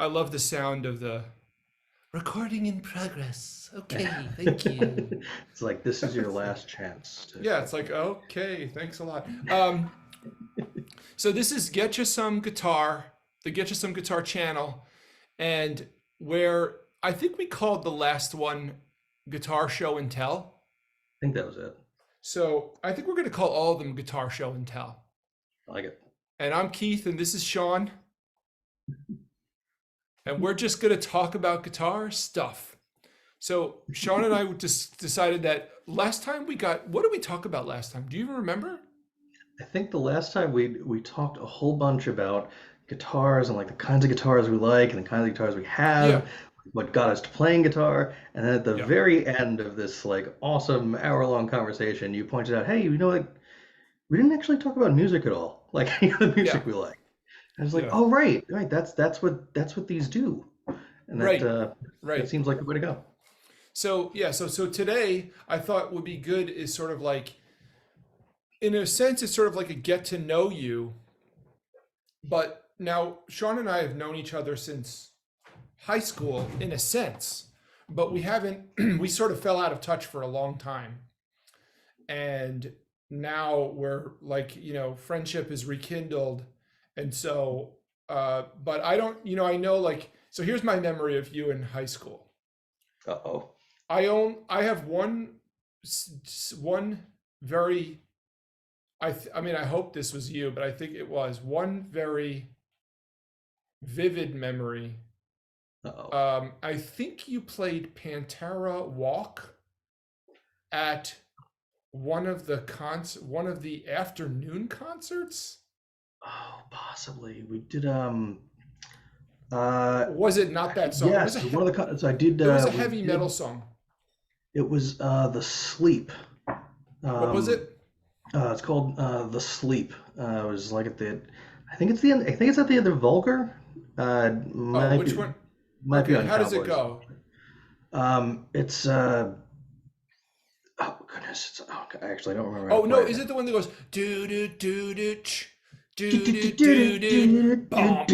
I love the sound of the recording in progress. Okay, thank you. It's like, this is your last chance to. Yeah, it's like, okay, thanks a lot. So this is Get You Some Guitar, the Get You Some Guitar channel, and where I think we called the last one Guitar Show and Tell. I think that was it. So I think we're going to call all of them Guitar Show and Tell. I like it. And I'm Keith, and this is Shawn. And we're just going to talk about guitar stuff. So Shawn and I just decided that last time what did we talk about last time? Do you even remember? I think the last time we talked a whole bunch about guitars and like the kinds of guitars we like and the kinds of guitars we have, Yeah. what got us to playing guitar, and then at the Yeah. very end of this like awesome hour-long conversation, you pointed out, hey, like we didn't actually talk about music at all, like any of the music we like. I was like, Yeah. oh right, that's what these do, and that Right. that seems like the way to go. So yeah, so today I thought would be good is sort of like, in a sense, it's sort of like a get to know you. But now Shawn and I have known each other since high school in a sense, but we haven't, we sort of fell out of touch for a long time. And now we're like, friendship is rekindled. And so, but I don't, I know like, so here's my memory of you in high school. Uh-oh. I have one very, I mean, I hope this was you, but I think it was one very vivid memory. Uh-oh. I think you played Pantera Walk at one of the afternoon concerts. Oh, possibly. We did Was it not that song? yes, one of the so I did It was a we heavy did metal song. it was The Sleep. What was it? It's called The Sleep. It was like I think it's the end. I think it's at the end of Vulgar. Oh, Might which be one? might be Okay, on how does it Cowboys. go? It's oh goodness, I actually don't remember how Oh to no, play is it. it the one that goes do do do do ch, do do do do bum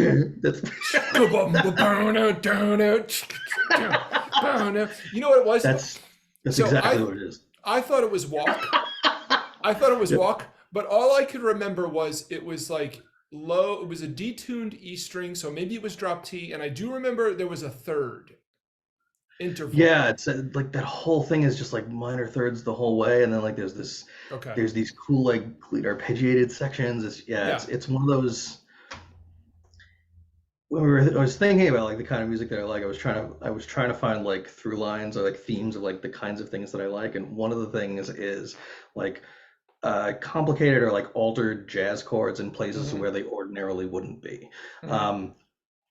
That's bum bum bum do ch, bum. You know what it was? that's So exactly what it is. I thought it was Walk. I thought it was Yep. Walk, but all I could remember was it was like low. It was a detuned E string, so maybe it was drop T, and I do remember there was a third interval. Yeah, it's like that whole thing is just like minor thirds the whole way, and then like Okay. there's these cool like clean arpeggiated sections. Yeah. It's one of those. I was thinking about like the kind of music that I like. I was trying to find like through lines or like themes of like the kinds of things that I like, and one of the things is like complicated or like altered jazz chords in places Hmm. where they ordinarily wouldn't be. Hmm. Um,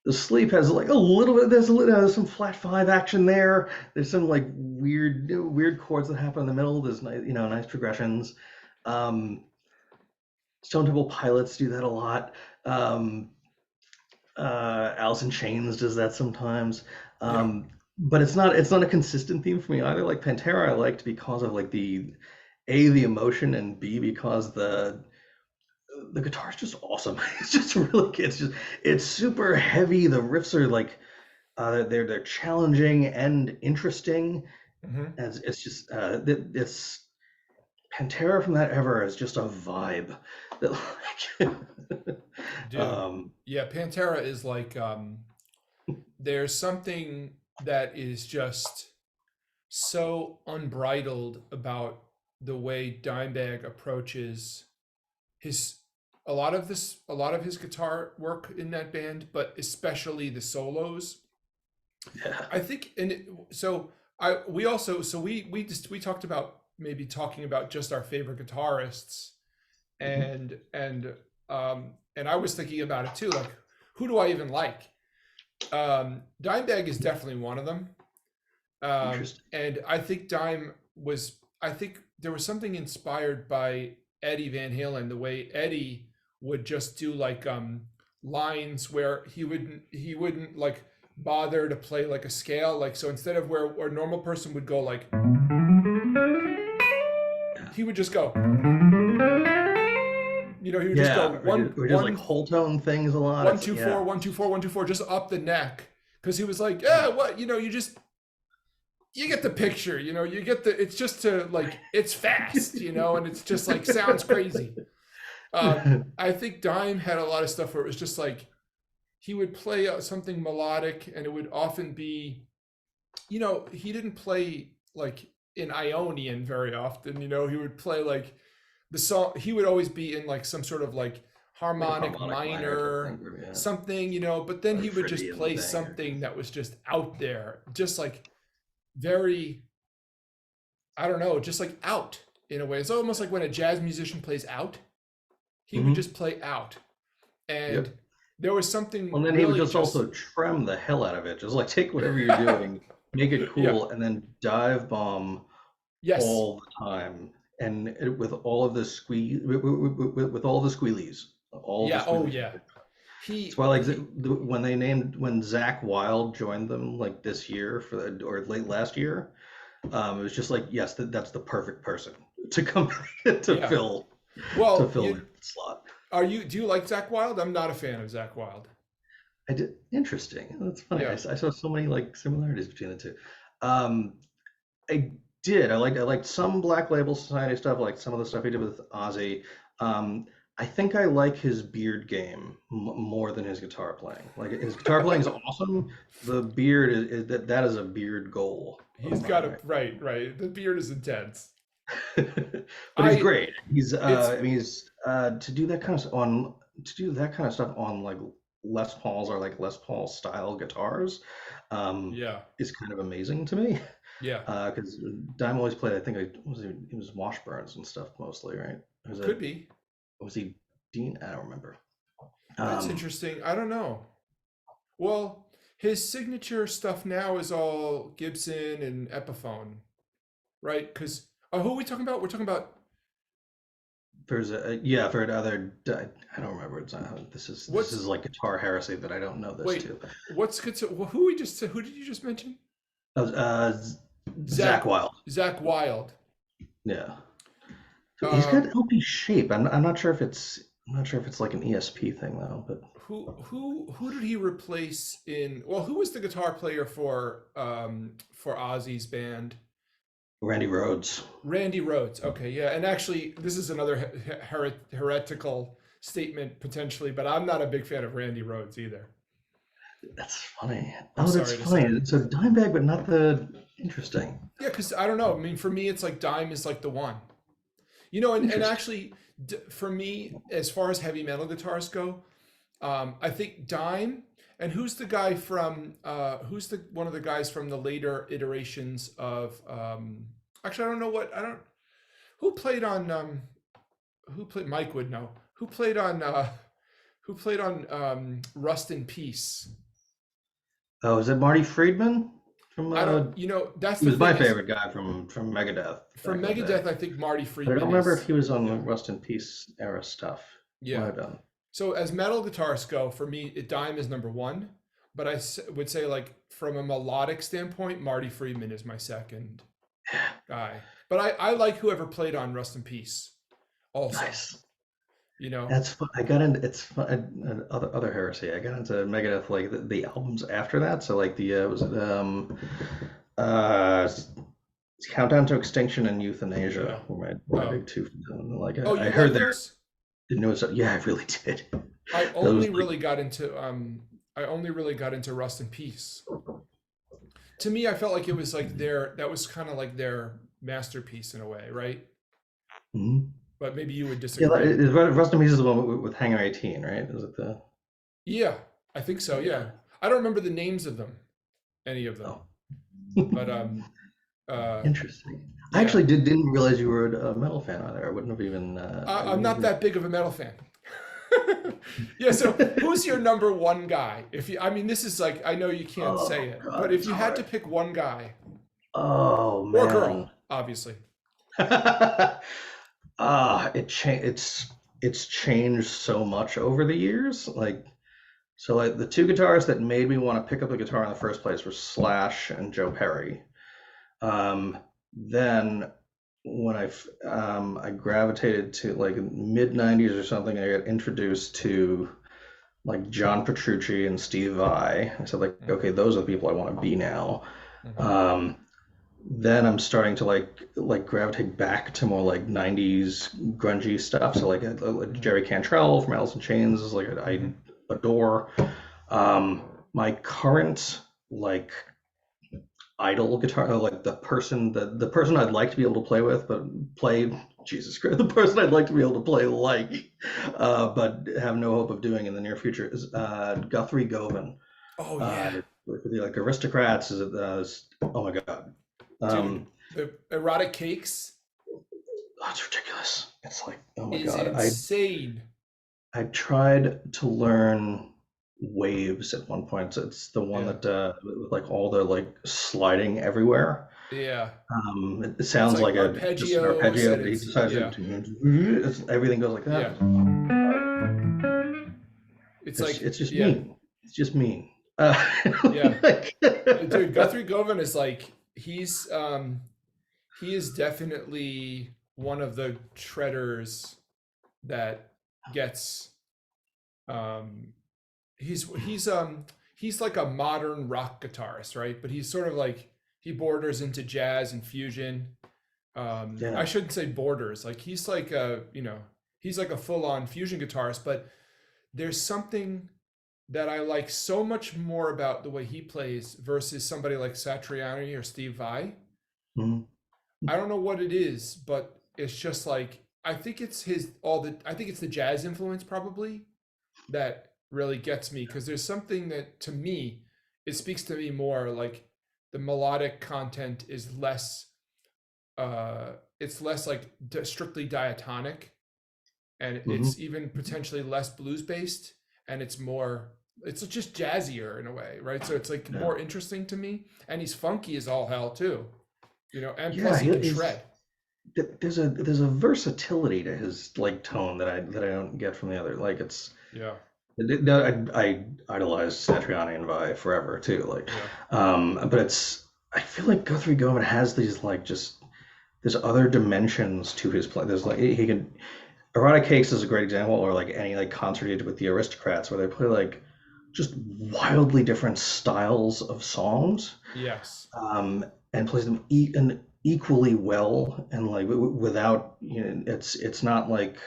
the Sleep has like a little bit. There's some flat five action there. There's some like weird chords that happen in the middle. There's nice nice progressions. Um, Stone Temple Pilots do that a lot. Um, Alice in Chains does that sometimes. Yeah. But it's not a consistent theme for me either. Like Pantera, I liked because of like the emotion, and B because the guitar is just awesome. It's just really it's super heavy. The riffs are like they're challenging and interesting. Hmm. As it's just it's Pantera from that era is just a vibe that like Dude. um Yeah, Pantera is like there's something that is just so unbridled about the way Dimebag approaches his a lot of his guitar work in that band, but especially the solos. yeah. I think, so I we also so we talked about maybe talking about just our favorite guitarists, Mhm. and I was thinking about it too, like who do I even like? Dimebag is definitely one of them. Interesting. And I think there was something inspired by Eddie Van Halen, the way Eddie would just do like lines where he wouldn't like bother to play like a scale, like, so instead of where a normal person would go like, Yeah. he would just go, He would just go Yeah, one or just like one whole tone things a lot. one It's two yeah. four one two four one two four just up the neck because he was like, yeah, what you get the picture, you get it's just to like it's fast, and it's just like sounds crazy. I think Dime had a lot of stuff where it was just like he would play something melodic, and it would often be, he didn't play like in Ionian very often. He would play like the song. He would always be in like some sort of like Like a harmonic harmonic minor type minor thing, yeah. something, but then Or a he would just Phrygian play thing, or something that was just out there, just like very, I don't know, just like out in a way. It's almost like when a jazz musician plays out, he would hmm just play out. And Yep. there was something And then he would really just just, also trim the hell out of it. Just like take whatever you're doing, make it yeah, cool, and then dive bomb yes, all the time. And with all of the with all the squealies, all the yeah, oh squealies. yeah. That's He, why, like, he, when Zack Wylde joined them, like this year or late last year, it was just like, yes, that's the perfect person to come to yeah. fill Well, that slot. do you like Zach Wild? I'm not a fan of Zach Wild. I did Interesting. That's funny. Yeah. I saw so many like similarities between the two. Um, I did. I liked some Black Label Society stuff, like some of the stuff he did with Ozzy. Um, I think I like his beard game more than his guitar playing. Like his guitar playing is awesome. The beard that is a beard goal of He's got mine, a, right, right. The beard is intense. right? But he's I, great. it's, I mean, he's to do that kind of stuff on like Les Pauls or like Les Paul style guitars, yeah, is kind of amazing to me. yeah. Because Dime always played, I think he was Washburns and stuff mostly, right? Could be. Was he Dean? I don't remember. That's Um, interesting. I don't know. Well, his signature stuff now is all Gibson and Epiphone, right? Because who are we talking about? We're talking about there's yeah, for another, I don't remember. This what's is like guitar heresy that I don't know this wait, too. what's good? Who did you just mention? Zach Zach Wild. Zach Wild. Yeah. So he's got Um, LP shape. I'm not sure if it's like an ESP thing though, but who did he replace in? Well, who was the guitar player for Ozzy's band? Randy Rhoads. Randy Rhoads. Okay, yeah. And actually, this is another heretical statement potentially, but I'm not a big fan of Randy Rhoads either. That's funny. I'm Oh, that's sorry to say. funny. So Dimebag, but not the interesting. Yeah, because I don't know. I mean, for me, it's like Dime is like the one. And Interesting. actually, for me, as far as heavy metal guitars go, I think Dime. And who's the guy from? Who's the one of the guys from the later iterations of? Actually, I don't know what I don't. Who played on? Who played? Mike would know. Who played on? Who played on Rust in Peace? Oh, is it Marty Friedman from I don't. That's he the was my thing is favorite guy from Megadeth for back in the day. Megadeth. I think Marty But I don't Friedman remember if is. he was on the Yeah. Rust in Peace era stuff. Might Yeah. have done. So as metal guitarists go, for me, Dime is number one. But would say like from a melodic standpoint, Marty Friedman is my second guy. But I like whoever played on Rust in Peace also. Nice. You know. That's fun. I got into it's fun. Other heresy. I got into Megadeth like the albums after that. So like the was it uh Countdown to Extinction and Euthanasia Yeah. were my Oh. big two. Like Oh, I you heard like their those? didn't know so yeah, I really did. I Those only like really got into Rust in Peace. To me, I felt like it was like that was kind of like their masterpiece in a way, right? mhm. But maybe you would Yeah, disagree. Rust in Peace is the one with Hangar 18, right? Is it the Yeah, I think so. yeah. Yeah. I don't remember the names of them, any of them. Oh. But uh Interesting. I yeah. actually didn't realize you were a metal fan either. I wouldn't have even I I'm wouldn't not even that big of a metal fan. Yeah, so who's your number one guy? If you I mean this is like I know you can't say Oh it, but God, if it's you had to hard. pick one guy Oh or girl, man. obviously. It's changed so much over the years. Like the two guitarists that made me want to pick up the guitar in the first place were Slash and Joe Perry. Then I gravitated to like mid '90s or something. I got introduced to like John Petrucci and Steve Vai. I said like, Mm-hmm. okay, those are the people I want to be now. Mm-hmm. Um, then I'm starting to like gravitate back to more like '90s grungy stuff. So like Jerry Cantrell from Alice in Chains is like Mm-hmm. I adore. My current like idol guitar, like the person I'd like to be able to play with, but play Jesus Christ, the person I'd like to be able to play like, but have no hope of doing in the near future is Guthrie Govan. Oh Uh, yeah, like Aristocrats oh my god, dude, um, the erotic cakes oh, it's ridiculous. It's like oh my is god, insane. I tried to learn Waves at one point. So it's the one Yeah, that with like all the like sliding everywhere. yeah. It It's sounds like like just an arpeggios, arpeggio, and but he it's decides yeah, everything goes like that. yeah. It's like It's just yeah, mean. It's just mean. yeah. Like, Dude, Guthrie Govan is like he is definitely one of the treaders that gets um he's like a modern rock guitarist, right? But he's sort of like he borders into jazz and fusion. yeah. I shouldn't say borders. Like he's like a, he's like a full-on fusion guitarist, but there's something that I like so much more about the way he plays versus somebody like Satriani or Steve Vai. Mhm. I don't know what it is, but it's just like I think it's the jazz influence probably that really gets me because there's something that to me it speaks to me more like the melodic content is less it's less like strictly diatonic and Mhm. it's even potentially less blues based and it's just jazzier in a way, right? So it's like Yeah. more interesting to me and he's funky as all hell too, and plus Yeah, he can shred. there's a versatility to his like tone that I don't get from the other. Like Yeah, no, I idolized Satriani and Vi forever too. Like, yeah, but I feel like Guthrie Govan has these like just there's other dimensions to his play. There's like he can Erotic Cakes is a great example, or like any like concert he did with the Aristocrats, where they play like just wildly different styles of songs, yes, and plays them and equally well, and like without it's not like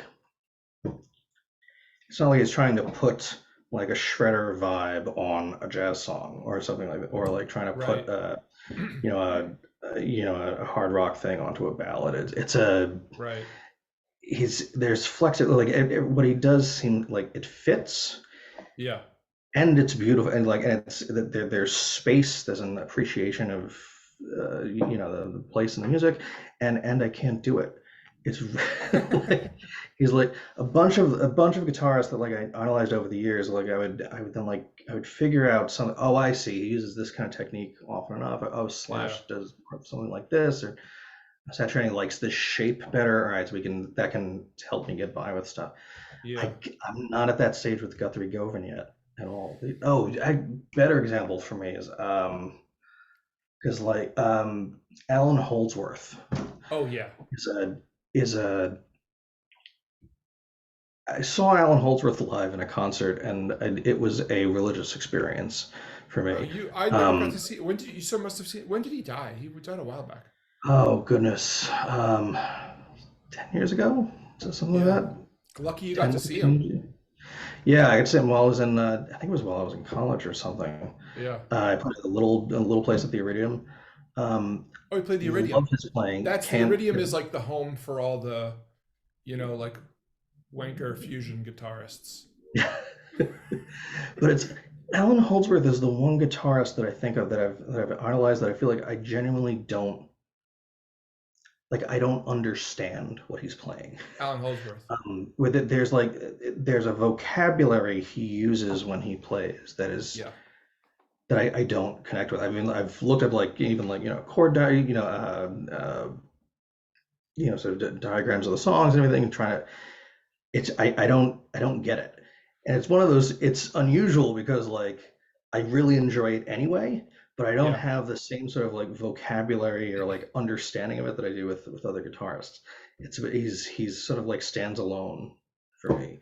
it's trying to put like a shredder vibe on a jazz song or something like that, or like trying to put right. you know a hard rock thing onto a ballad. It's a Right. there's flexibility like what he does seem like it fits Yeah. and it's beautiful and like and it's there's space, there's an appreciation of the place in the music, and I can't do it. It's like, he's like a bunch of guitarists that like I analyzed over the years. Like I would then like I would figure out some. Oh, I see. He uses this kind of technique often enough. Oh, Yeah. Slash does something like this, or Satriani likes this shape better. All right, so we can that can help me get by with stuff. Yeah. I'm not at that stage with Guthrie Govan yet at all. Oh, better example for me is like Alan Holdsworth Oh yeah. is a is a I saw Alan Holdsworth live in a concert, and it was a religious experience for me. I never got to Um, see. When did you so must have seen? When did he die? He died a while back. oh goodness, 10 years ago, so something like Yeah. that. Lucky you got to 10, see him. 15 years. Yeah, I could say while I was in, I think it was while I was in college or something. Yeah. I played at a little place at the Iridium. Um, Oh, he played the Iridium. love his playing. That's the Can't, Iridium is like the home for all the, like wanker fusion guitarists. but it's Alan Holdsworth is the one guitarist that I think of that I've idolized that I feel like I genuinely don't like. I don't understand what he's playing. Alan Holdsworth. With it, there's a vocabulary he uses when he plays Yeah. that I don't connect with. I mean, I've looked up like even like chord sort of diagrams of the songs and everything, and trying to. I don't get it, and it's one of those. It's unusual because like I really enjoy it anyway, but I don't Yeah. have the same sort of like vocabulary or like understanding of it that I do with other guitarists. He's sort of like stands alone for me.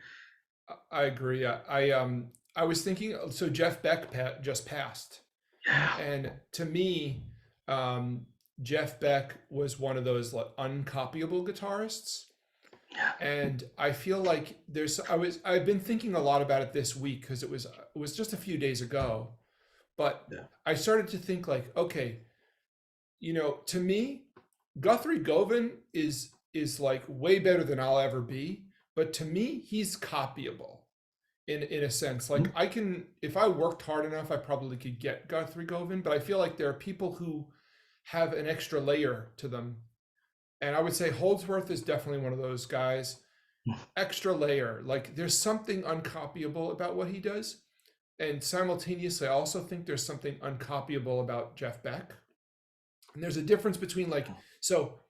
I agree. I was thinking. So Jeff Beck just passed, Yeah. and to me, um, Jeff Beck was one of those like uncopyable guitarists. And I feel like I've been thinking a lot about it this week because it was just a few days ago, but Yeah. I started to think like, okay, to me, Guthrie Govan is like way better than I'll ever be, but to me, he's copyable in a sense. Like Mhm. I can, if I worked hard enough, I probably could get Guthrie Govan, but I feel like there are people who have an extra layer to them. And I would say Holdsworth is definitely one of those guys. Extra layer. Like there's something uncopyable about what he does. And simultaneously, I also think there's something uncopyable about Jeff Beck. And there's a difference between like, so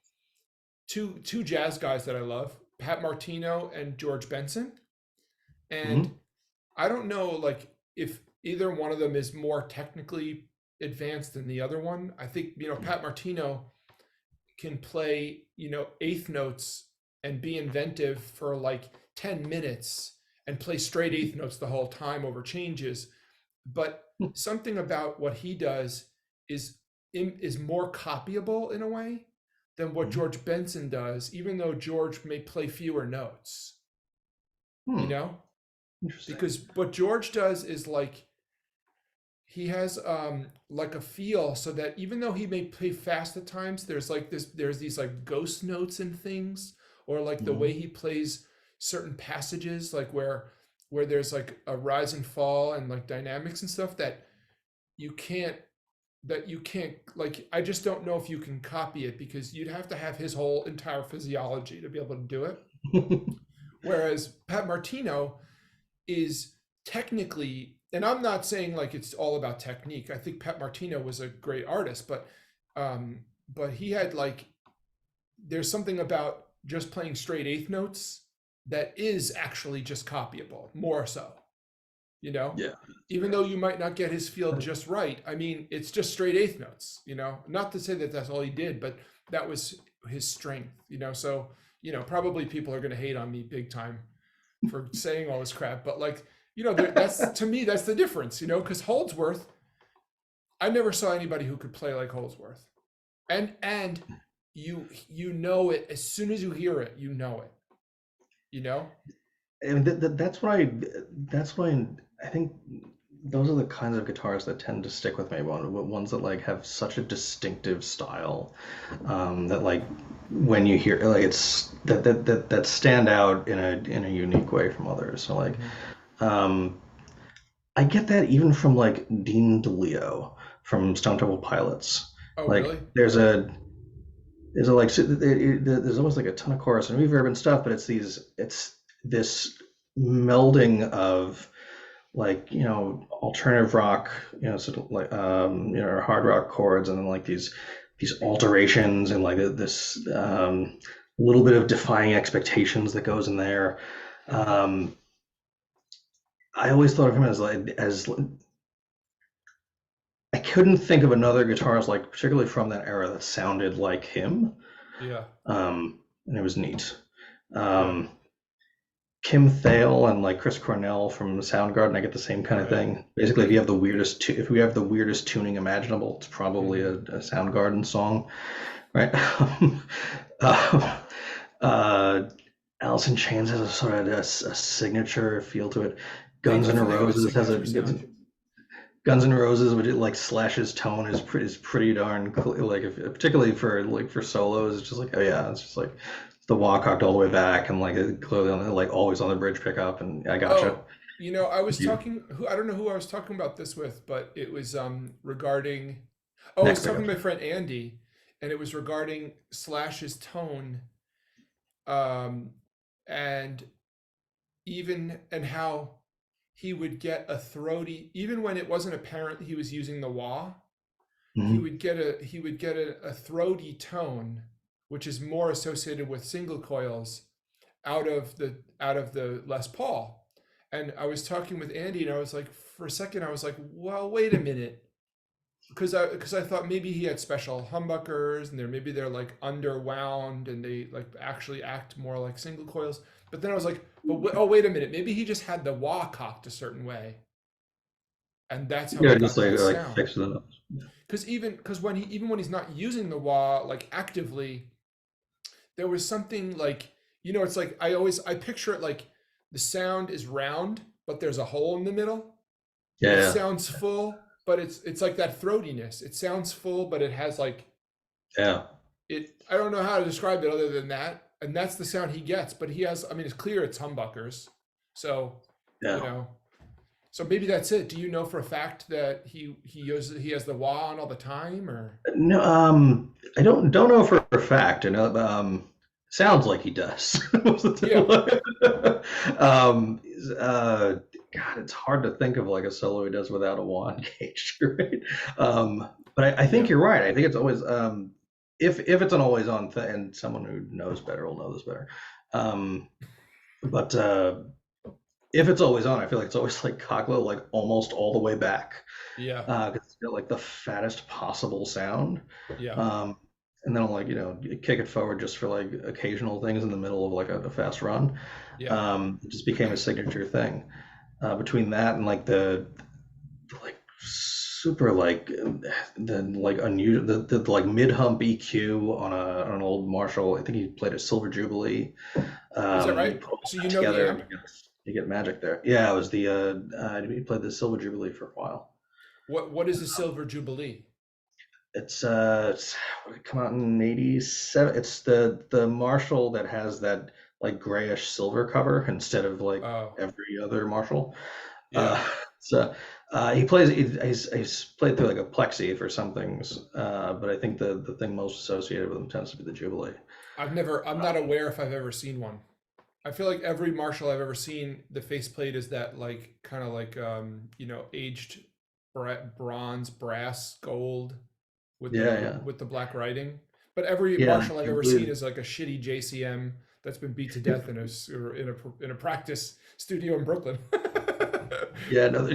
two jazz guys that I love, Pat Martino and George Benson. And Mhm. I don't know like if either one of them is more technically advanced than the other one. I think, Pat Martino can play, eighth notes and be inventive for like 10 minutes and play straight eighth notes the whole time over changes. But something about what he does is is more copyable in a way than what Mhm. George Benson does, even though George may play fewer notes, you Hmm. know? Interesting. Because what George does is like he has like a feel so that even though he may play fast at times, there's these like ghost notes and things, or like the way Mhm. he plays certain passages, like where there's like a rise and fall and like dynamics and stuff you can't you can't like I just don't know if you can copy it because you'd have to have his whole entire physiology to be able to do it. Whereas Pat Martino is technically, and I'm not saying like it's all about technique. I think Pat Martino was a great artist, but he had like there's something about just playing straight eighth notes that is actually just copyable, more so, you know? Yeah. Even though you might not get his feel Right. just right. I mean, it's just straight eighth notes, Not to say that that's all he did, but that was his strength. So, probably people are going to hate on me big time for saying all this crap, but like, that's to me, that's the difference, because Holdsworth, I never saw anybody who could play like Holdsworth. And you know it as soon as you hear it, you know it, you know? And that's why I think those are the kinds of guitars that tend to stick with me. Ones that like have such a distinctive style, that like when you hear like it's that stand out in a unique way from others. So like, Mm-hmm. um, I get that even from like Dean DeLeo from Stone Temple Pilots. Oh, Like really? there's a like there's almost like a ton of chorus and reverb and stuff, but it's this melding of like alternative rock, sort of like hard rock chords, and then like these alterations and like this little bit of defying expectations that goes in there. Mm-hmm. um I always thought of him as I couldn't think of another guitarist like particularly from that era that sounded like him. Yeah. And it was neat. Yeah. um Kim Thayil and like Chris Cornell from Soundgarden, I get the same kind of Right. thing. Basically, if we have the weirdest tuning imaginable, it's probably Mm-hmm. a Soundgarden song, right? uh, uh, Alice in Chains has a sort of a signature feel to it. They Guns N' definitely have a Roses has a signature sound. Guns N' Roses, which it like slashes tone is pretty darn cool. Like particularly for solos, it's just like, oh yeah, it's just like the walk all the way back and like clearly like always on the bridge pickup, and I gotcha. Oh, I was You talking who I don't know who I was talking about this with, but it was regarding I next was talking pickup. to my friend Andy, and it was regarding Slash's tone, um and and how he would get a throaty even when it wasn't apparent he was using the wah, Hmm. he would get a throaty tone, which is more associated with single coils out of the Les Paul. And I was talking with Andy, and I was like, for a second, I was like, well, wait a minute. because I thought maybe he had special humbuckers and maybe they're like underwound and they like actually act more like single coils. But then I was like, oh wait a minute, maybe he just had the wah cocked a certain way, and that's how Yeah, he just got that like sound. fix them up. Because when he's not using the wah like actively, there was something like, it's like I picture it like the sound is round, but there's a hole in the middle. It Yeah, sounds full, but it's like that throatiness. It sounds full, but it has like yeah, I don't know how to describe it other than that. And that's the sound he gets. But he has, I mean, it's clear it's humbuckers. So, you yeah. know, so maybe that's it. Do you know for a fact that he has the wah on all the time, or No, I don't know for a fact. You know, sounds like he does. yeah, um, uh, God, it's hard to think of like a solo he does without a wand cage, right? But I think yeah, you're right. I think it's always if it's an always on thing, and someone who knows better will know this better. But if it's always on, I feel like it's always like cocklow, like almost all the way back, yeah, because it's got like the fattest possible sound. yeah, Um, and then I'll like, kick it forward just for like occasional things in the middle of like a fast run. yeah. It just became a signature thing. Between that and like the like super like the like unusual the like mid hump EQ on an old Marshall. I think he played a Silver Jubilee. Is that You right? put all So that you know the together amp? and you get magic there. Yeah, it was the he played the Silver Jubilee for a while. What is the Silver Jubilee? What did it come out in '87? It's the Marshall that has that like grayish silver cover instead of like Oh, every other Marshall. yeah. Uh, so he's played through like a plexi for some things, but I think the thing most associated with him tends to be the Jubilee. I'm not aware if I've ever seen one. I feel like every Marshall I've ever seen, the faceplate is that like kind of like aged bronze, brass, gold with Yeah, yeah, with the black writing. But every yeah. The Marshall I've ever seen Jubilee. is like a shitty JCM that's been beat to death or in a practice studio in Brooklyn. Yeah, no,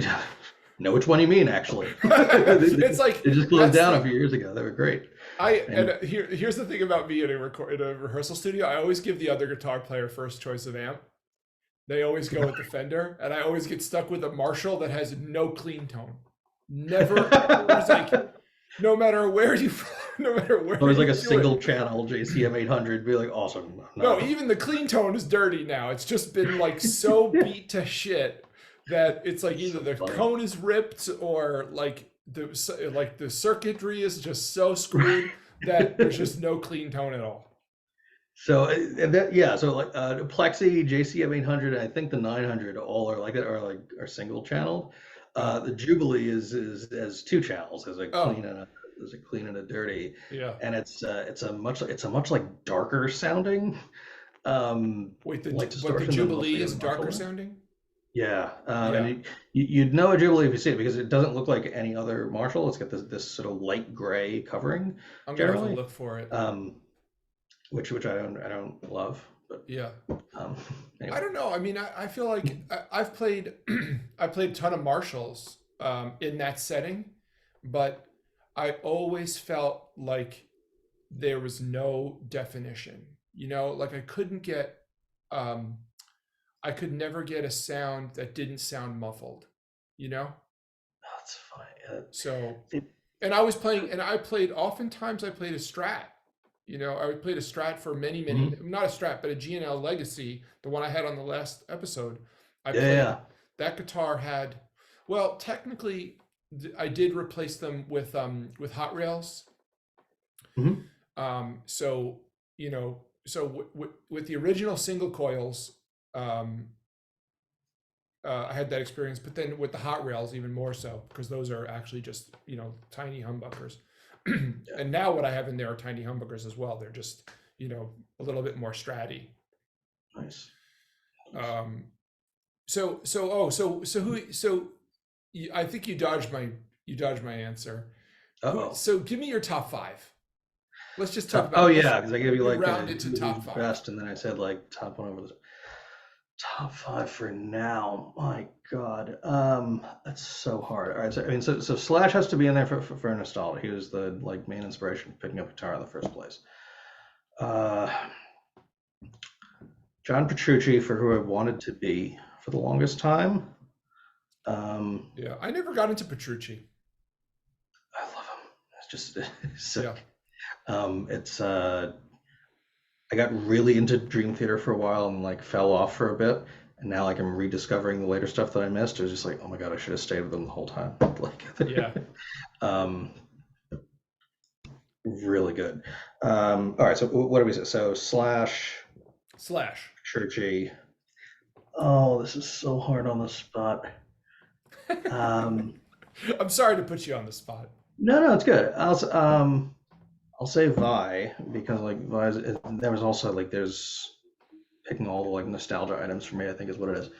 know which one you mean actually. It's like They just closed that's down a the few years ago. They were great. and And here's the thing about me in a rehearsal studio. I always give the other guitar player first choice of amp. They always go with the Fender, and I always get stuck with a Marshall that has no clean tone. Never. It's like no matter where you, no matter where Or it's like you a do single it. channel JCM 800, be like, awesome. No, No. even the clean tone is dirty now. It's just been like so beat to shit that it's like It's either so the funny. cone is ripped or the circuitry is just so screwed that there's just no clean tone at all. So, and that, yeah, so like Plexi, JCM 800, and I think the 900 all are like that, are single channeled. Oh, The Jubilee is as two channels, as a oh, clean and a dirty, yeah. and it's a much like darker sounding Wait, like but the distortion than most of Jubilee the is other Marshall darker ones. sounding. Yeah, and Yeah, you'd know a Jubilee if you see it because it doesn't look like any other Marshall. It's got this sort of light gray covering I'm gonna have to generally, look for it. um, which I don't love, but Yeah. um, I anyway. don't know. I mean, I feel like I've played I played a ton of Marshalls in that setting, but I always felt like there was no definition. Like um, I could never get a sound that didn't sound muffled. You know, That's fine. so It, and I was playing, and I played. Oftentimes, I played a Strat. I played a Strat for many, many, mhm. not a Strat, but a G&L Legacy, the one I had on the last episode. I Yeah, played yeah. that guitar had, well, technically, I did replace them with Hot Rails. Mhm. So with the original single coils, um, I had that experience, but then with the Hot Rails, even more so because those are actually just tiny humbuckers. Yeah, And now what I have in there are tiny humbuckers as well. They're just a little bit more stratty. nice. Nice. Um, I think you dodged my answer. Uh-oh. So give me your top five. Let's just talk Oh about let's yeah, because I gave you we like round it to who's top five. best, and then I said like top one over the. Top 5 for now. My God, that's so hard. All right, so I mean, so Slash has to be in there for nostalgia. He was the like main inspiration for picking up guitar in the first place. John Petrucci for who I wanted to be for the longest time. Yeah, I never got into Petrucci. I love him. It's just sick. Yeah. It's I got really into Dream Theater for a while and like fell off for a bit, and now like I'm rediscovering the later stuff that I missed. It was just like, oh my God, I should have stayed with them the whole time. Like, Yeah. um, really good. All right, so what do we say? So Slash, Churchy. Oh, this is so hard on the spot. Um, I'm sorry to put you on the spot. no, it's good. I'll say Vi because like Vi's, there was also like there's picking all the like nostalgia items for me. I think is what it is.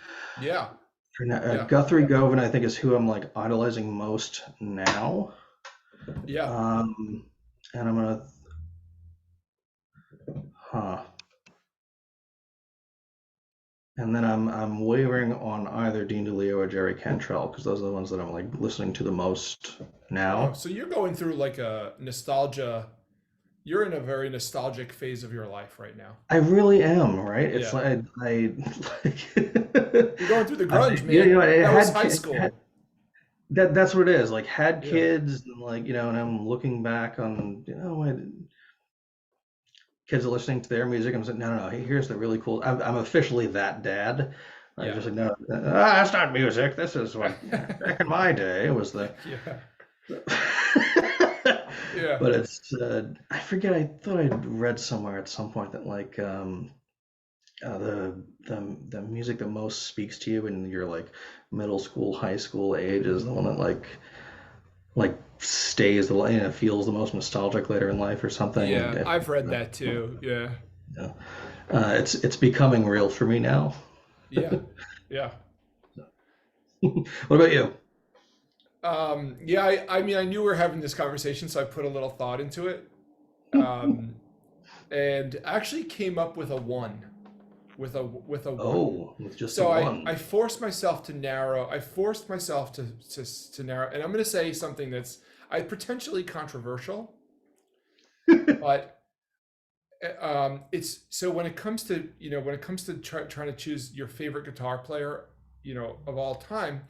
Yeah. For now, Yeah. Guthrie Govan, I think, is who I'm like idolizing most now. Yeah. And I'm gonna, and then I'm wavering on either Dean DeLeo or Jerry Cantrell because those are the ones that I'm like listening to the most Oh, now. so you're going through like a nostalgia. You're in a very nostalgic phase of your life right now. I really am, right? It's Yeah. like I like You're going through the grunge, man. you know, it That was had, high it school. had that's what it is. Like had Yeah. kids and like and I'm looking back on kids are listening to their music. I'm saying, no. Here's the really cool. I'm officially that dad. I'm Yeah. just like, no, that's not music. This is what back in my day it was the. Yeah. Yeah. But it's I forget. I thought I'd read somewhere at some point that like the music that most speaks to you in your like middle school, high school age is the one that like stays feels the most nostalgic later in life or something. Yeah. And I've read that too. Yeah. yeah. It's becoming real for me now. Yeah. Yeah. What about you? Yeah, I mean, I knew we were having this conversation, so I put a little thought into it. Um, and actually came up with a one, with a one. Oh, with just the So one. I forced myself to narrow. I forced myself to narrow, and I'm going to say something that's potentially controversial, but it's so when it comes to trying to choose your favorite guitar player, of all time,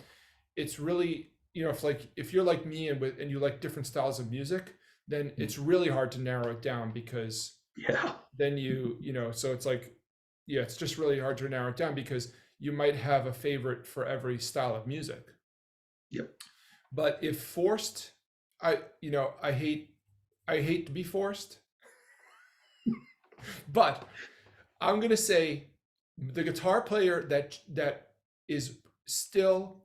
it's really if you're like me and you like different styles of music, then it's really hard to narrow it down because Yeah. then so it's like it's just really hard to narrow it down because you might have a favorite for every style of music. Yep. But if forced, I hate to be forced, but I'm gonna say the guitar player that is still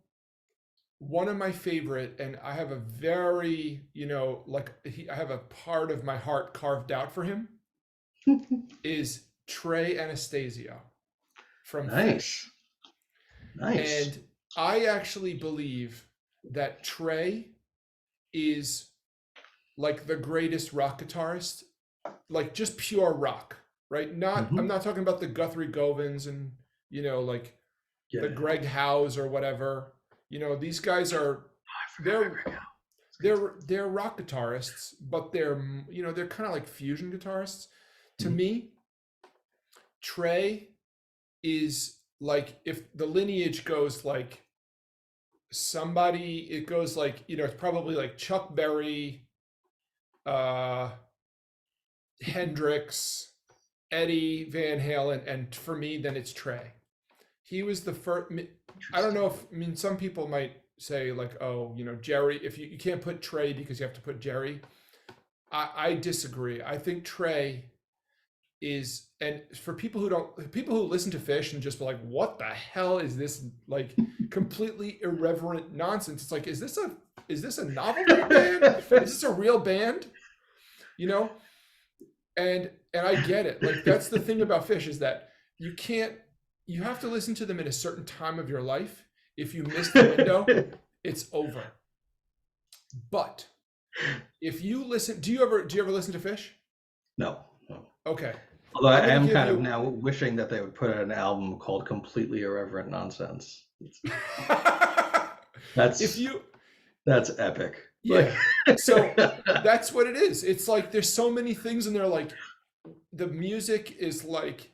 one of my favorite, and I have a very, I have a part of my heart carved out for him, is Trey Anastasio from Fish. Nice. And I actually believe that Trey is like the greatest rock guitarist, like just pure rock, right? I'm not talking about the Guthrie Govans and, the Greg Howes or whatever. These guys are they're rock guitarists, but they're kind of like fusion guitarists. To me, Trey is like if the lineage goes like it goes like it's probably like Chuck Berry, Hendrix, Eddie Van Halen, and for me, then it's Trey. He was the first. I don't know if some people might say like, oh, Jerry. If you can't put Trey because you have to put Jerry. I disagree. I think Trey is, and for people who listen to Fish and just be like, what the hell is this like completely irreverent nonsense? It's like, is this a novelty band? Is this a real band? And I get it. Like that's the thing about Fish is that you have to listen to them in a certain time of your life. If you miss the window, it's over. But if you listen, do you ever listen to Fish? No. Okay. Although I'm I gonna am give kind of you. now wishing that they would put out an album called Completely Irreverent Nonsense. If That's you, that's epic. Like yeah. So that's what it is. It's like there's so many things, and they're like the music is like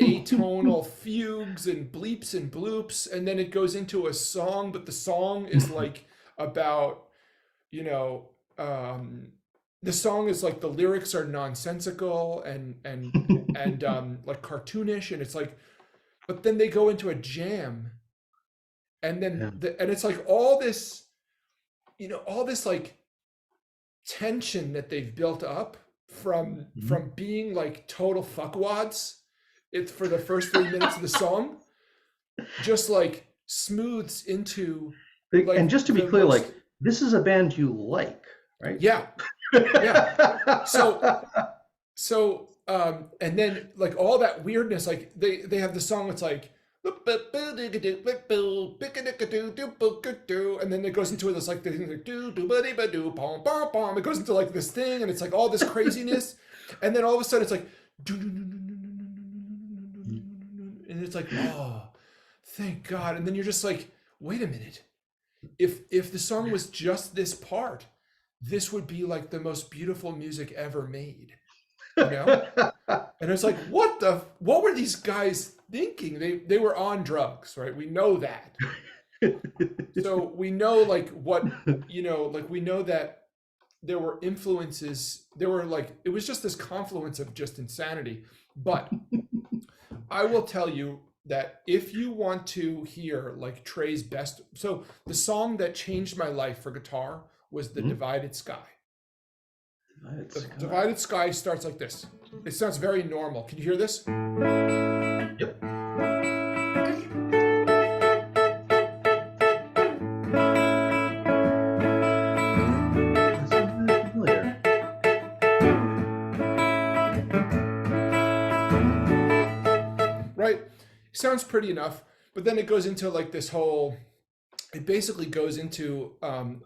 atonal fugues and bleeps and bloops, and then it goes into a song, but the song is like about, you know, um, the song is like the lyrics are nonsensical and like cartoonish, and it's like, but then they go into a jam, and then yeah. and it's like all this, all this like tension that they've built up from being like total fuckwads. It's for the first 3 minutes of the song, just like smooths into And like just to be the clear, most. like this is a band you like, right? Yeah, yeah. So and then like all that weirdness, like they have the song that's like, and then it goes into this like this like it goes into like this thing, and it's like all this craziness, and then all of a sudden it's like, and it's like, oh, thank God. And then you're just like, wait a minute, if the song was just this part, this would be like the most beautiful music ever made, you know? And it's like, what were these guys thinking? They were on drugs, right? We know that. So we know like what, like we know that there were influences, there were like, it was just this confluence of just insanity. But I will tell you that if you want to hear like Trey's best, so the song that changed my life for guitar was The Divided Sky. The Divided Sky starts like this. It sounds very normal. Can you hear this? Yep. Right? Sounds pretty enough, but then it goes into like this whole, it basically goes into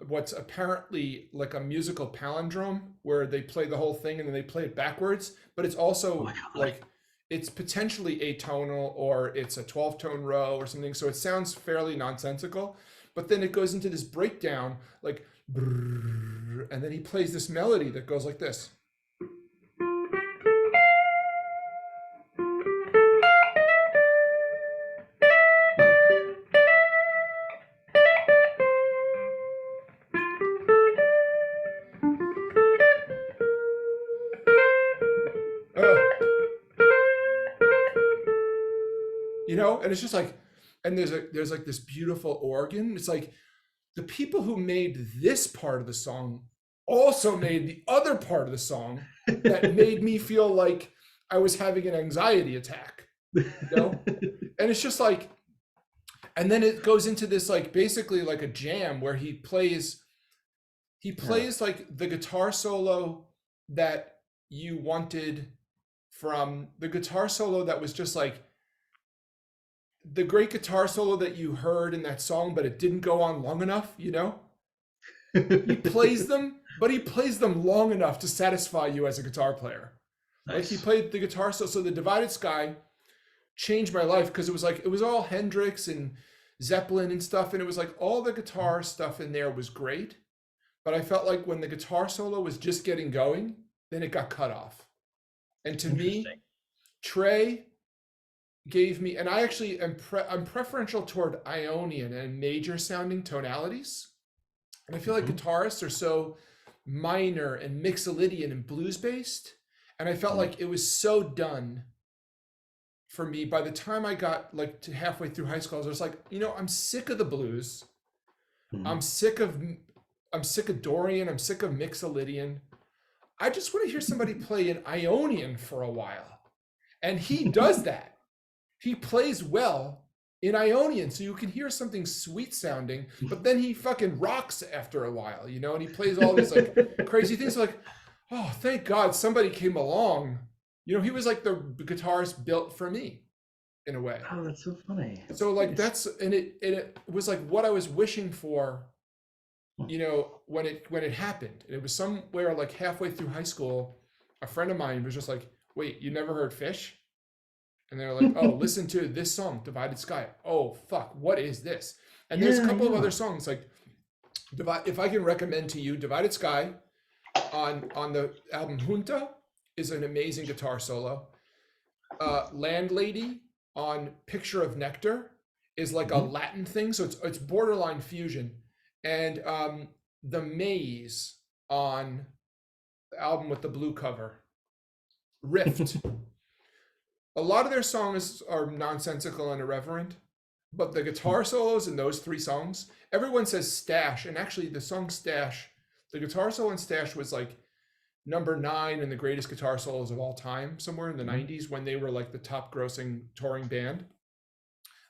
what's apparently like a musical palindrome where they play the whole thing and then they play it backwards, but it's also like, it's potentially atonal or it's a 12-tone row or something. So it sounds fairly nonsensical, but then it goes into this breakdown like, and then he plays this melody that goes like this. And it's just like, and there's like this beautiful organ. It's like the people who made this part of the song also made the other part of the song that made me feel like I was having an anxiety attack, And it's just like, and then it goes into this like basically like a jam where he plays like the guitar solo that you wanted, from the guitar solo that was just like the great guitar solo that you heard in that song, but it didn't go on long enough, He plays them, but he plays them long enough to satisfy you as a guitar player. Nice. Like he played the guitar solo. So The Divided Sky changed my life because it was like, it was all Hendrix and Zeppelin and stuff. And it was like all the guitar stuff in there was great. But I felt like when the guitar solo was just getting going, then it got cut off. And to me, Trey gave me, and I actually I'm preferential toward Ionian and major sounding tonalities. And I feel like guitarists are so minor and mixolydian and blues based. And I felt like it was so done for me. By the time I got like to halfway through high school, I was like, I'm sick of the blues. I'm sick of Dorian. I'm sick of mixolydian. I just want to hear somebody play an Ionian for a while. And he does that. He plays well in Ionian, so you can hear something sweet sounding, but then he fucking rocks after a while, and he plays all these like crazy things. Like, oh, thank God somebody came along. He was like the guitarist built for me in a way. Oh, that's so funny. So like it was like what I was wishing for, when it happened. And it was somewhere like halfway through high school, a friend of mine was just like, wait, you never heard Fish? And they're like, oh, listen to this song, Divided Sky. Oh, fuck, what is this? And there's a Yeah, couple of other yeah. songs like, if I can recommend to you, Divided Sky on the album Junta is an amazing guitar solo. Landlady on Picture of Nectar is like a Mhm. Latin thing, so it's borderline fusion. And The Maze on the album with the blue cover, Rift. A lot of their songs are nonsensical and irreverent, but the guitar solos in those three songs, everyone says Stash, and actually the song Stash, the guitar solo in Stash was like number 9 in the greatest guitar solos of all time, somewhere in the Mhm. 90s when they were like the top grossing touring band.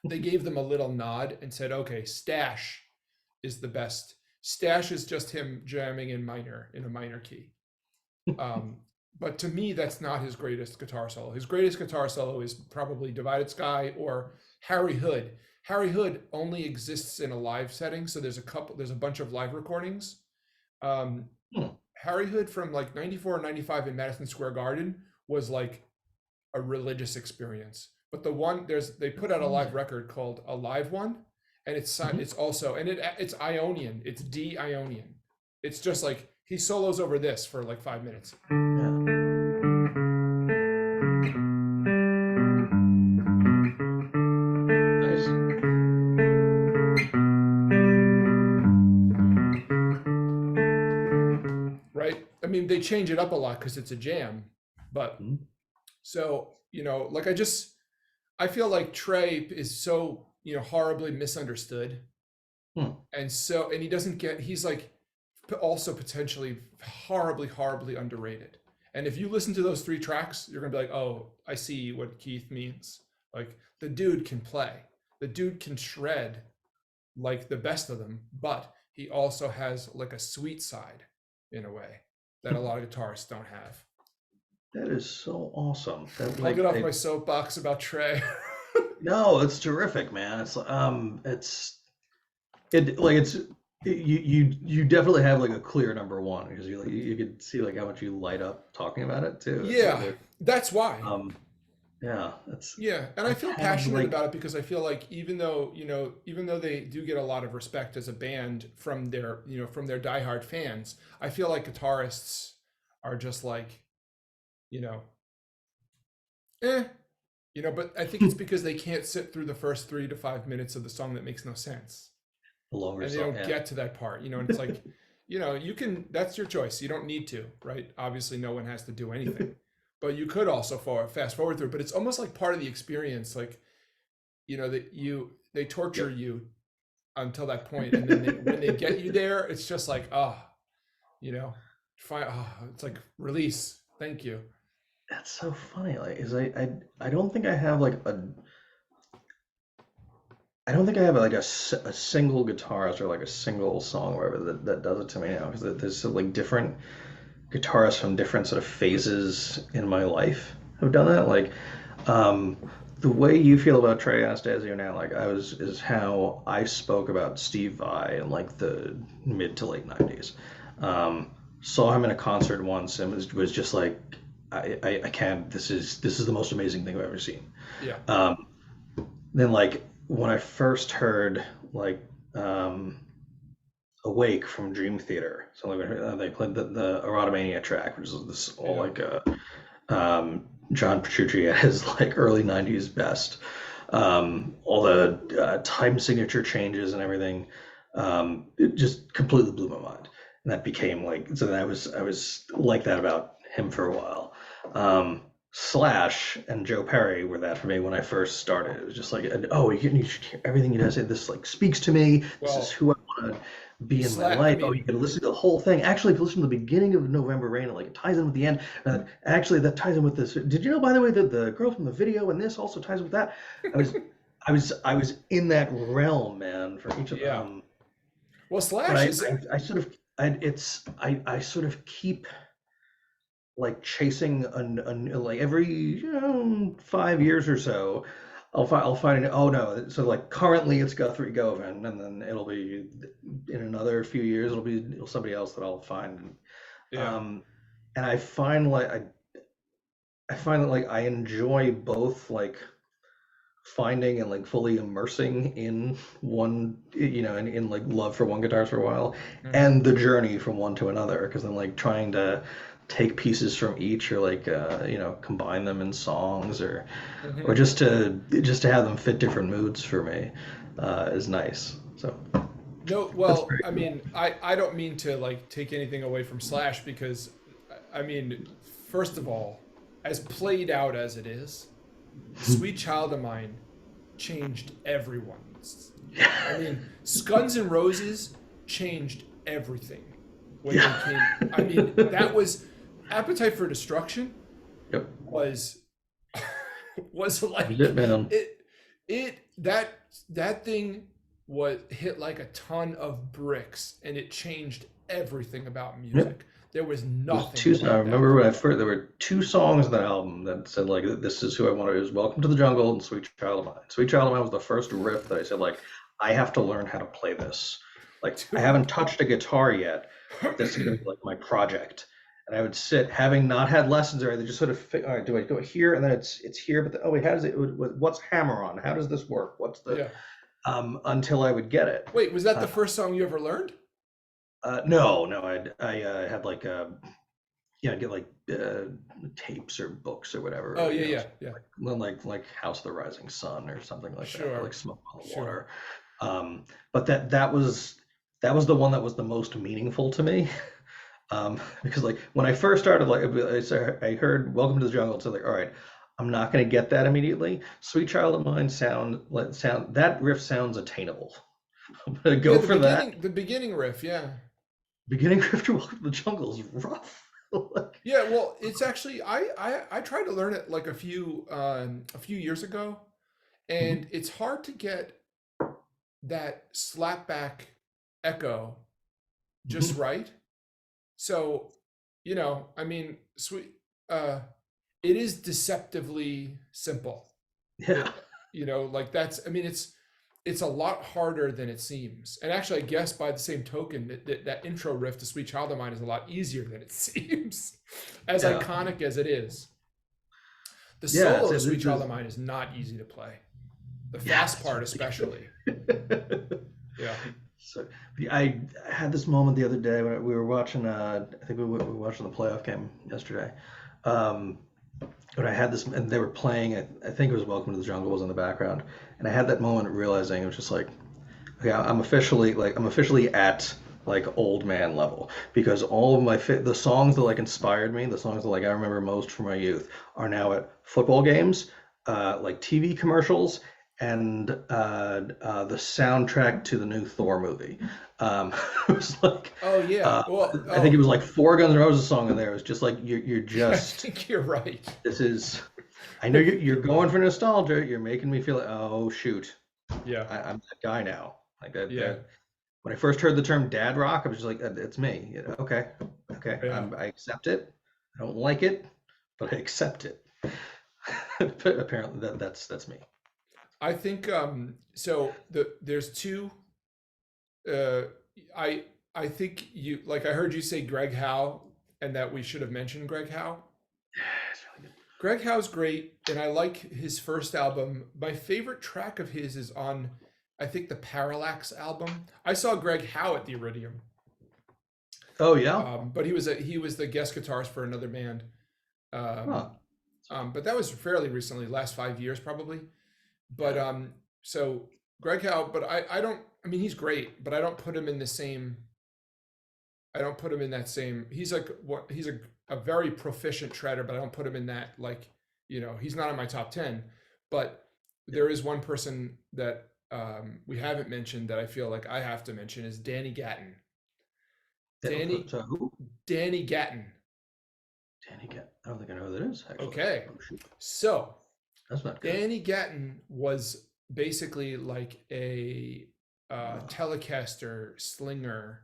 They gave them a little nod and said, okay, Stash is the best. Stash is just him jamming in a minor key. Um, but to me, that's not his greatest guitar solo. His greatest guitar solo is probably Divided Sky or Harry Hood. Harry Hood only exists in a live setting, so there's a bunch of live recordings. Um, Hmm. Harry Hood from like 94 and 95 in Madison Square Garden was like a religious experience. But they put out a live record called A Live One, and Mhm. it's also and it's Ionian. It's D Ionian. It's just like he solos over this for like 5 minutes. Yeah. Nice. Right? I mean, they change it up a lot because it's a jam. But Mhm. so, like I feel like Trey is so, horribly misunderstood. Hmm. And he doesn't he's like also potentially horribly, horribly underrated. And if you listen to those 3 tracks, you're going to be like, oh, I see what Keith means. Like, the dude can play, the dude can shred like the best of them, but he also has like a sweet side in a way that a lot of guitarists don't have. That is so awesome. That I'll get like off my soapbox about Trey. no, it's terrific, man. It's you definitely have like a clear number one because you could see like how much you light up talking about it too. It's like Yeah, that's why. um yeah, that's Yeah, and I I've feel had passionate like about it because I feel like even though they do get a lot of respect as a band from their diehard fans, I feel like guitarists are just like, you know, eh, but I think it's because they can't sit through the first 3 to 5 minutes of the song that makes no sense. a longer And they song. don't Yeah. get to that part, and it's like, you can, that's your choice. You don't need to, right? Obviously, no one has to do anything, but you could also fast forward through. But it's almost like part of the experience, like, that they torture Yep. you until that point, and then when they get you there, it's just like, you know, fine. It's like release. Thank you. That's so funny. Like, is I don't think I have like I don't think I have like a single guitarist or like a single song or whatever that does it to me now because there's like different guitarists from different sort of phases in my life have done that. Like, um, the way you feel about Trey Anastasio now, like is how I spoke about Steve Vai in like the mid to late '90s. Um, Saw him in a concert once and was just like, I can't. This is the most amazing thing I've ever seen. Yeah. Um, then like when I first heard like um, Awake from Dream Theater. So like, they played the Erotomania track, which is this all Yeah. like John Petrucci at his like early '90s best. All the time signature changes and everything. It just completely blew my mind, and that became like so. Then I was like that about him for a while. Slash and Joe Perry were that for me when I first started. It was just like, oh, you should hear everything he does. This like speaks to me. This is Well, who I want to be in my I life. Oh, you mean, got to listen to the whole thing. Actually, if you listen to the beginning of November Rain, it ties in with the end. Actually, that ties in with this. Did you know, by the way, that the girl from the video and this also ties with that? I was, I was in that realm, man, for each of yeah. them. Well, But Slash is I sort of, I sort of keep like chasing like every 5 years or so. I'll find it. Oh no! So like currently it's Guthrie Govan, and then it'll be in another few years it'll somebody else that I'll find. yeah. Um, and I find like I find that like I enjoy both like finding and like fully immersing in one, in like love for one guitarist for a while, Hmm. and the journey from one to another. Because I'm like trying to take pieces from each, or like combine them in songs, or Hmm. just to have them fit different moods for me, is nice. So No, that's well, very I cool. mean, I don't mean to like take anything away from Slash because, I mean, first of all, as played out as it is, Sweet Child of Mine changed everyone's. I mean, Guns N' Roses changed everything when Yeah. they came. I mean, that was Appetite for Destruction Yep. was was Legit, like man. that thing was hit like a ton of bricks and it changed everything about Yep. music. There was There's nothing two. I like that. remember when I first there were two songs on that album that said like this is who I wanted. It was "Welcome to the Jungle" and "Sweet Child of Mine." "Sweet Child of Mine" was the first riff that I said like I have to learn how to play this. Like I Dude. haven't touched a guitar yet, but this is gonna be like my project. And I would sit, having not had lessons or anything, just sort of, all right, do I go here and then it's here, but oh wait, how does it? What's hammer on? How does this work? What's the Yeah. until I would get it. Wait, was that Uh, the first song you ever learned? no, no, I had like get like tapes or books or Oh whatever, yeah, yeah, yeah. like House of the Rising Sun or something like that, or like Sure. Smoke on the Sure. Water. But that was the one that was the most meaningful to me. Because like when I first started, like I heard "Welcome to the Jungle," and so like, all right, I'm not going to get that immediately. "Sweet Child of Mine" sound that riff sounds attainable. I'm gonna Yeah, go for that. the beginning riff, yeah. Beginning riff to "Welcome to the Jungle" is rough. Like, Yeah, well, it's actually I tried to learn it like a few years ago, mhm. and it's hard to get that slapback echo just Mhm. right. So, I mean, uh it is deceptively simple. Yeah. It like that's I mean it's a lot harder than it seems. And actually I guess by the same token that intro riff to Sweet Child of Mine is a lot easier than it seems. As Yeah. iconic as it is. The Yeah. solo It's, to Sweet this Child is, of Mine is not easy to play. The yeah, fast it's part really especially. good. Yeah. So I had this moment the other day when we were watching. I think we were watching the playoff game yesterday. Um, when I had this, and they were playing. I think it was "Welcome to the Jungle" was in the background, and I had that moment realizing it was just like, okay, I'm officially at like old man level, because all of the songs that like inspired me, the songs that like I remember most from my youth, are now at football games, like TV commercials, and the soundtrack to the new Thor movie. It was like, Oh yeah. uh, Well, I think it oh, was like four Guns N' Roses song in there. It was just like you're I just think you're right. this is. I I know think you're you're going right. for nostalgia. You're making me feel like, oh shoot, Yeah. I'm that guy now. Like that. Yeah. When I first heard the term dad rock, I was just like, it's me. Okay, okay, Yeah. I accept it. I don't like it, but I accept it. But apparently that's me. I think so there's two uh I I think you like I heard you say Greg Howe and that we should have mentioned Greg Howe. It's really Greg Howe's great and I like his first album. My favorite track of his is on I think the Parallax album. I saw Greg Howe at the Iridium. good. Oh yeah. But he was the guest guitarist for another band. Huh. Um, but that was fairly recently, last 5 years probably. But Yeah. so Greg Howe, but I don't. I mean, he's great, but I don't put him in the same. I don't put him in that same. He's like what? He's a very proficient shredder, but I don't put him in that like he's not in my top 10. But Yep. there is one person that we haven't mentioned that I feel like I have to mention is Danny Gatton. Danny So who? Danny Gatton. Danny Cat. I don't think I know who that is actually. Okay, Oh shoot, so that's not good. Danny Gatton was basically like a Uh, Telecaster slinger,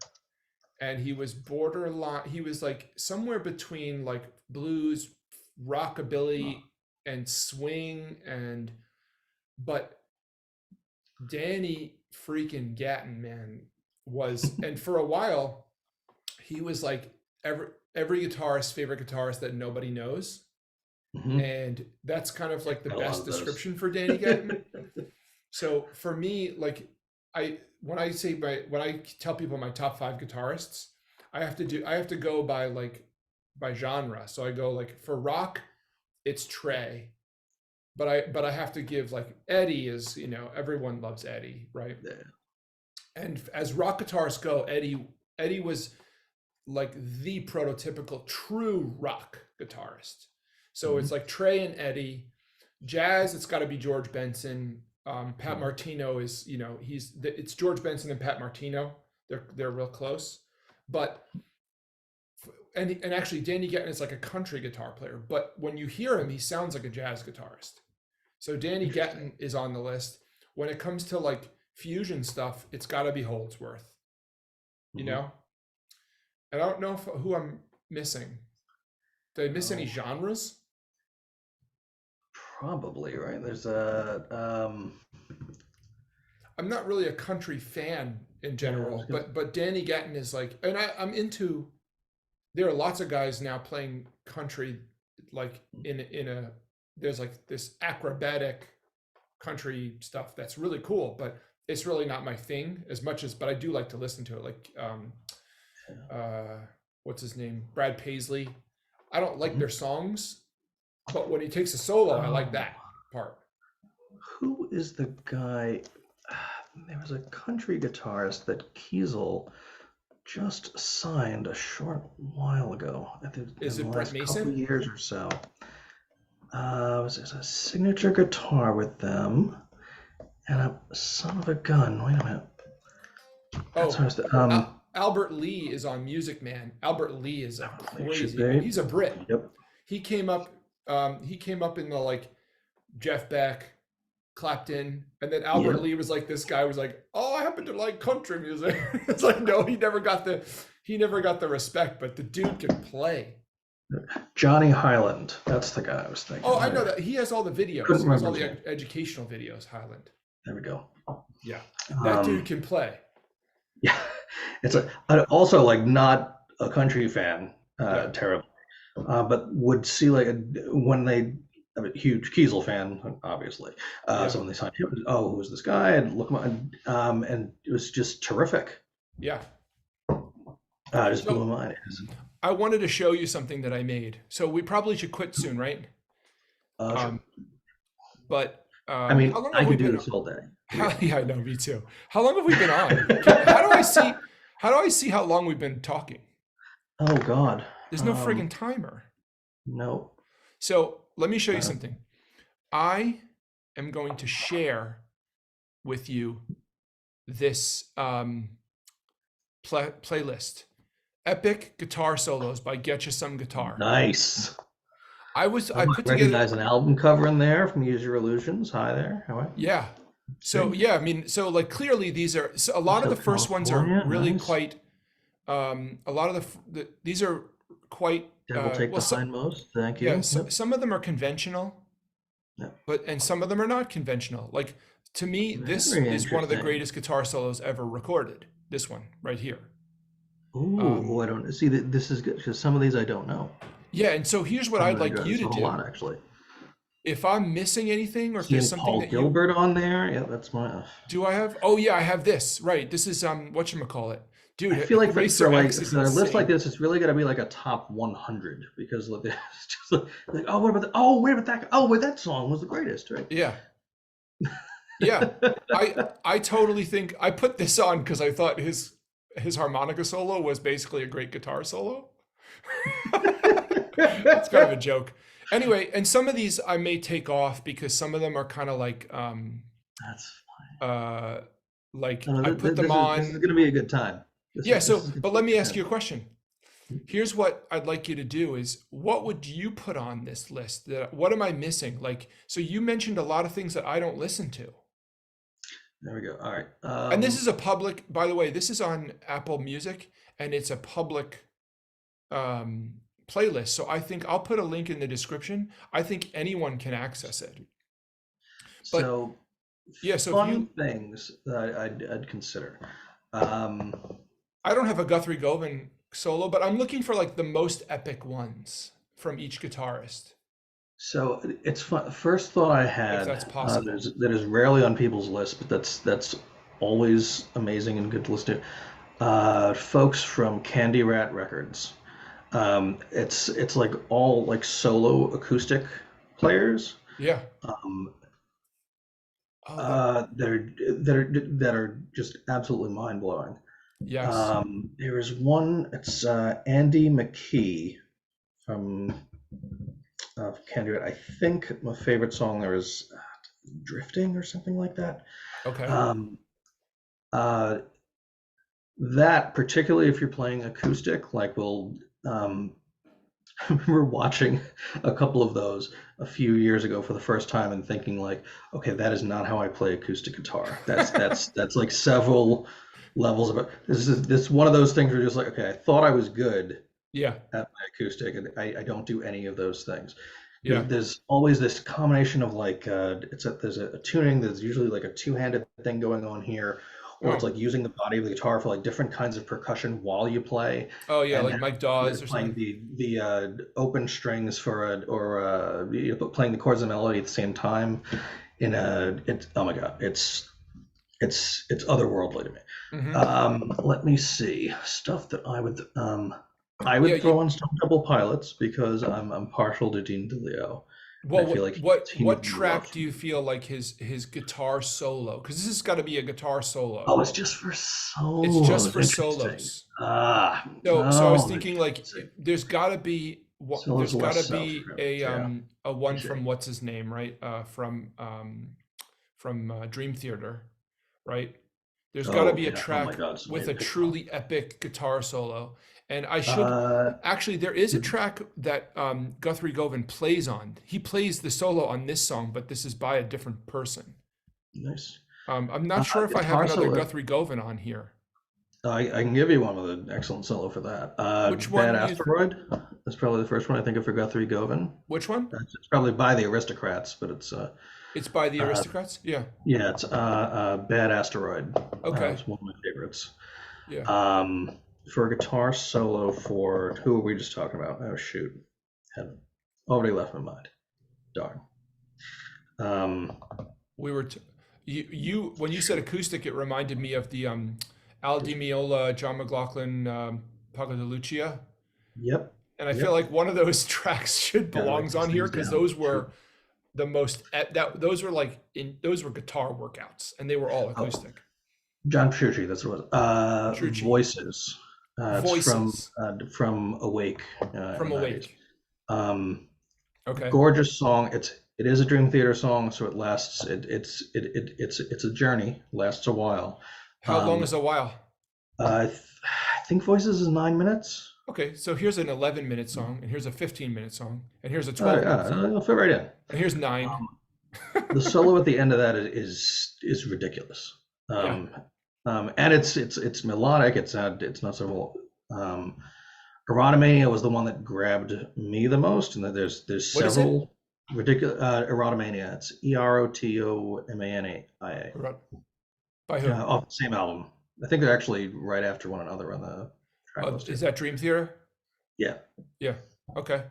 and he was borderline. He was like somewhere between like blues, huh. rockabilly, and swing, and but Danny freaking Gatton, man, was and for a while he was like every guitarist's favorite guitarist that nobody knows. And that's kind of like the Got a lot best of those. description for Danny Gatton. So for me, like when I tell people my top 5 guitarists, I have to go by genre. So I go like for rock, it's Trey. But I have to give like Eddie is, everyone loves Eddie, right? Yeah. And as rock guitarists go, Eddie was like the prototypical true rock guitarist. So it's like Trey and Eddie. Jazz, it's got to be George Benson. Pat Martino is, it's George Benson and Pat Martino. They're real close, but and actually Danny Gatton is like a country guitar player, but when you hear him, he sounds like a jazz guitarist. So Danny Gatton is on the list. When it comes to like fusion stuff, it's got to be Holdsworth. You know, and I don't know who I'm missing. Did I miss any genres? Probably, right? There's I'm not really a country fan in general, but Danny Gatton is like, and I'm into. There are lots of guys now playing country, like in a. There's like this acrobatic country stuff that's really cool, but it's really not my thing as much as. But I do like to listen to it, like what's his name, Brad Paisley. I don't like their songs, but when he takes a solo, I like that part. Who is the guy? There was a country guitarist that Kiesel just signed a short while ago. Is it Brett Mason? Couple years or so. Was a signature guitar with them, and a son of a gun. Wait a minute. Albert Lee is on Music Man. Albert Lee is a crazy. He's a Brit. Yep. He came up. He came up in the like Jeff Beck, Clapton, and then Albert Lee was like, this guy was like, oh, I happen to like country music. It's like, no, he never got the respect, but the dude can play. Johnny Highland, that's the guy I was thinking. Oh, I know that. He has all the videos. He has all the educational videos, Highland. There we go. Yeah. That dude can play. Yeah. It's also like not a country fan, terribly. But would see like when I'm a huge Kiesel fan, obviously. So when they signed him, who's this guy? And look him up, and it was just terrific. Yeah. Just blew my mind. I wanted to show you something that I made. So we probably should quit soon, right? Sure. But I mean, I could do this all day. Yeah, I know, me too. How long have we been on? How do I see how long we've been talking? Oh God. There's no friggin' timer. No. So let me show you something. I am going to share with you this playlist. Epic Guitar Solos by Getcha Some Guitar. Nice. I put recognize an album cover in there from Use Your Illusions. Hi there. How are you? Yeah. So I mean, so like clearly these are a lot of the first ones are really quite. A lot of these are quite. Devil take the hindmost. Thank you. Yeah. Some of them are conventional. Yeah. And some of them are not conventional. Like to me, this is one of the greatest guitar solos ever recorded. This one right here. Ooh, I don't see that. This is good because some of these I don't know. Yeah, and so here's what I'd like you to do. A lot, actually. If I'm missing anything, or if there's something Paul that Gilbert on there, yeah, that's my. Do I have? Oh yeah, I have this. Right, this is whatchamacallit. Dude, I feel like for a list like this, it's really got to be like a top 100 because it's just like, oh, what about wait about that? Oh, wait, that song was the greatest, right? Yeah. Yeah, I totally think I put this on because I thought his harmonica solo was basically a great guitar solo. It's kind of a joke. Anyway, and some of these I may take off because some of them are kind of like that's fine. I put them on. This is going to be a good time. But let me ask you a question. Here's what I'd like you to do is, what would you put on this list? What am I missing? Like, so you mentioned a lot of things that I don't listen to. There we go. All right. And this is a public, by the way, this is on Apple Music and it's a public playlist. So I think I'll put a link in the description. I think anyone can access it. But, so fun things that I'd consider. I don't have a Guthrie Govan solo, but I'm looking for like the most epic ones from each guitarist. So it's fun. First thought I if had that's possible. that is rarely on people's list, but that's always amazing and good to listen to. Folks from Candy Rat Records. It's like all like solo acoustic players. Yeah. Um, Oh, that. that are just absolutely mind blowing. Yes. There is one. It's Andy McKee from Candy Rat. I think my favorite song there is Drifting or something like that. Okay. Um, uh, that particularly if you're playing acoustic, like we'll I remember watching a couple of those a few years ago for the first time and thinking like, okay, that is not how I play acoustic guitar. That's like several levels of it. This one of those things where you're just like, okay, I thought I was good Yeah. at my acoustic, and I don't do any of those things. Yeah. There's always this combination of like there's a tuning that's usually like a two-handed thing going on here, or it's Oh. like using the body of the guitar for like different kinds of percussion while you play, Oh yeah, and like then Mike you're Dawes or playing something. the open strings for a or playing the chords and melody at the same time. In a it's oh my god, it's otherworldly to me. Hmm. Let me see stuff that I Yeah. would throw on Stone Temple Pilots because I'm partial to Dean DeLeo, and Well, I feel like he what would be track loved. do you feel like his guitar solo? Because this has got to be a guitar solo. Oh, it's just for It's just solos. for Interesting. solos. Ah, So I was no, thinking like interesting. there's got to be Solos there's got less to so be for him. Yeah, a one from Handshake. what's his name, right? From Dream Theater, right? There's got to Oh be a yeah. Oh my track God, somebody with a pick one. truly epic guitar solo. And I should Uh, actually, there is a track that Guthrie Govan plays on. He plays the solo on this song, but this is by a different person. nice. I'm not sure if I have Guitar another solo. Guthrie Govan on here. I can give you one with an excellent solo for that. Which Bad one do you? Asteroid. That's probably the first one I think of for Guthrie Govan. Which one? It's probably by the Aristocrats, but it's It's by the uh, Aristocrats. Yeah. yeah, it's Bad Asteroid. Okay. It's one of my favorites. Yeah. Um, for a guitar solo for who were we just talking about? Oh shoot, had already left my mind. Darn. Um, We were. You when you said acoustic, it reminded me of the Al Di Meola, John McLaughlin, Paco de Lucia. yep, And I feel yep. like one of those tracks should Gotta write belongs these on here things because down. those were the most that those were like in those were guitar workouts and they were all Oh, acoustic. John Petrucci, that's what it was. Petrucci. Voices. It's Voices from Awake in from the 90s. Awake. Um, Okay. gorgeous song. It is a Dream Theater song, so it lasts. It's a journey. Lasts a while. How long Um, is a while? I think Voices is 9 minutes. Okay, so here's an 11-minute song, and here's a 15-minute song, and here's a Oh 12-minute yeah, song, it'll fit right in. and here's nine. Um, the solo at the end of that is ridiculous. Yeah. And it's melodic. It's not so. Um, Erotomania was the one that grabbed me the most, and there's What is it? several ridiculous Erotomania. It's Erotomania By who? off the same album. I think they're actually right after one another on the track list Is here. that Dream Theater? Yeah. Yeah. Okay.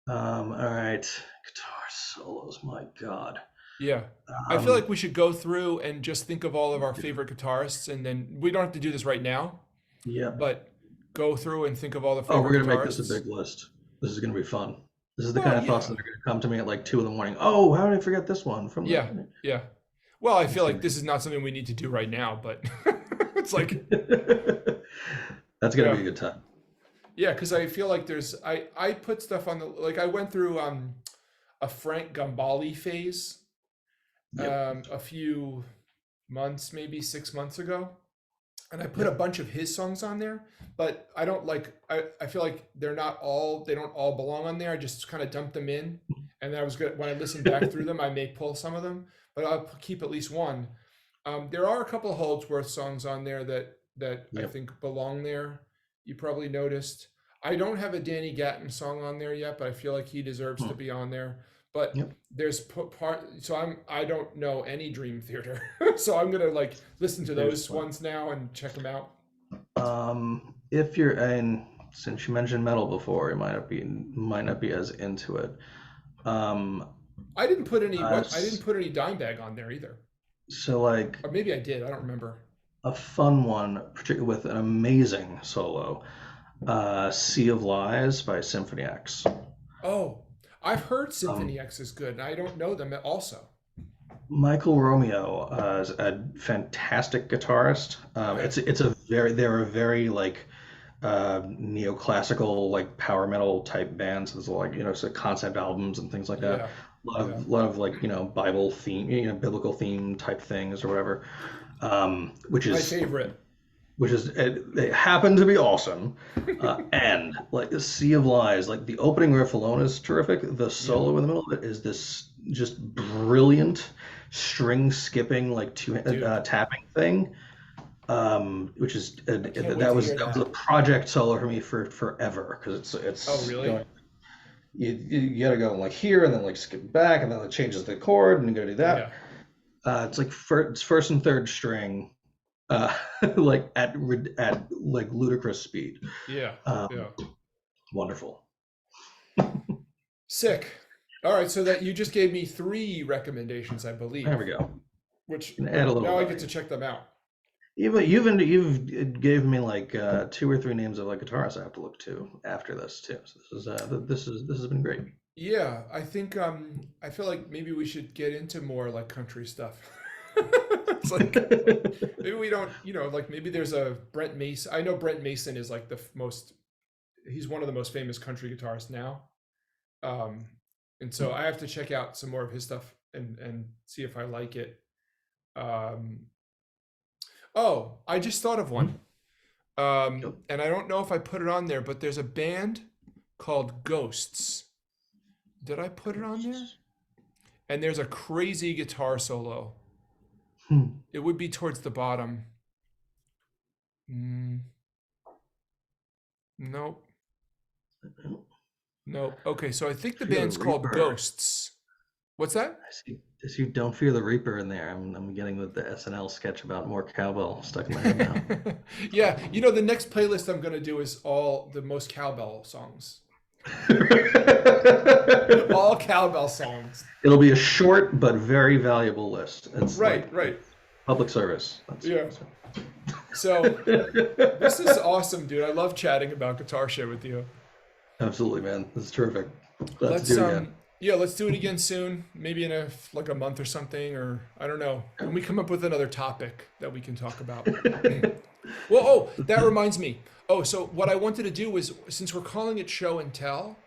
All right. Guitar solos. My God. Yeah. I feel Um, like we should go through and just think of all of our favorite guitarists, and then we don't have to do this right now, yeah. but go through and think of all the Oh, we're favorite gonna make this a guitarists. big list. This is gonna be fun. This is the kind Well, of thoughts yeah. that are gonna come to me at like 2 in the morning. Oh, how did I forget this one from Yeah. the? Yeah. Well, I It's feel gonna like this is not something we need to do right now, but it's like, be. That's gonna yeah. be a good time. Yeah, because I feel like I put stuff on the like I went through a Frank Gambale phase Yep. a few months, maybe 6 months ago. And I put a Yep. bunch of his songs on there, but I don't like I feel like they don't all belong on there. I just kind of dumped them in. And then I was good when I listen back through them, I may pull some of them, but I'll keep at least one. There are a couple of Holdsworth songs on there that I Yep. think belong there. You probably noticed. I don't have a Danny Gatton song on there yet, but I feel like he deserves to Hmm. be on there. But Yep. there's part, so I don't know any Dream Theater, so I'm gonna like listen to There's those fun. ones now and check them out. If you're in, since you mentioned metal before, you might not be as into it. Um, I didn't put any I didn't s- put any Dimebag on there either. so like Or maybe I did. I don't remember. a fun one, particularly with an amazing solo, Sea of Lies by Symphony X. Oh, I've heard Um, Symphony X is good, and I don't know them also. Michael Romeo is a fantastic guitarist. Okay. They're a very like neoclassical like power metal type bands. There's like so concept albums and things like that. Yeah. Yeah. Lot of like Bible theme, biblical theme type things or whatever. Which My is favorite. they happen to be awesome. And like the Sea of Lies, like the opening riff alone is terrific. The Yeah. solo in the middle of it is this just brilliant string skipping like two Dude, tapping thing, which is I can't wait to hear that was a that. project solo for me for forever because Oh, it's really? going you gotta go like here and then like skip back and then it changes the chord and you gotta do that. Yeah. It's like it's first and third string, uh, like at like ludicrous speed. Yeah. Um, Yeah. Wonderful. Sick. All right, so that you just gave me three recommendations, I There believe, we go. which You can add a little now I get to variety. check them out. You've gave me like two or three names of like guitarists I have to look to after this too. So this has been great. Yeah, I think I feel like maybe we should get into more like country stuff. It's like maybe we don't, like maybe there's a Brent Mason. I know Brent Mason is like the most he's one of the most famous country guitarists now. Um and so I have to check out some more of his stuff and see if I like it. Um oh, I just thought of one. And I don't know if I put it on there, but there's a band called Ghosts. Did I put it on there? And there's a crazy guitar solo. It would be towards the bottom. Mm, nope. Nope. Okay, so I think the Fear the band's called Reaper. Ghosts. What's that? I see Don't Fear the Reaper in there. I'm getting the SNL sketch about more cowbell stuck in my head now. Yeah, the next playlist I'm gonna do is all the most cowbell songs. All cowbell songs. It'll be a short but very valuable list. It's Right, like right. public service. Yeah. So this is awesome, dude. I love chatting about guitar shit with you. Absolutely, man. This is terrific. Glad to Let's do it again. yeah, let's do it again soon. Maybe in a month or something, or I don't know. When we come up with another topic that we can talk about. Well, oh, that reminds me. Oh, so what I wanted to do was, since we're calling it show and tell,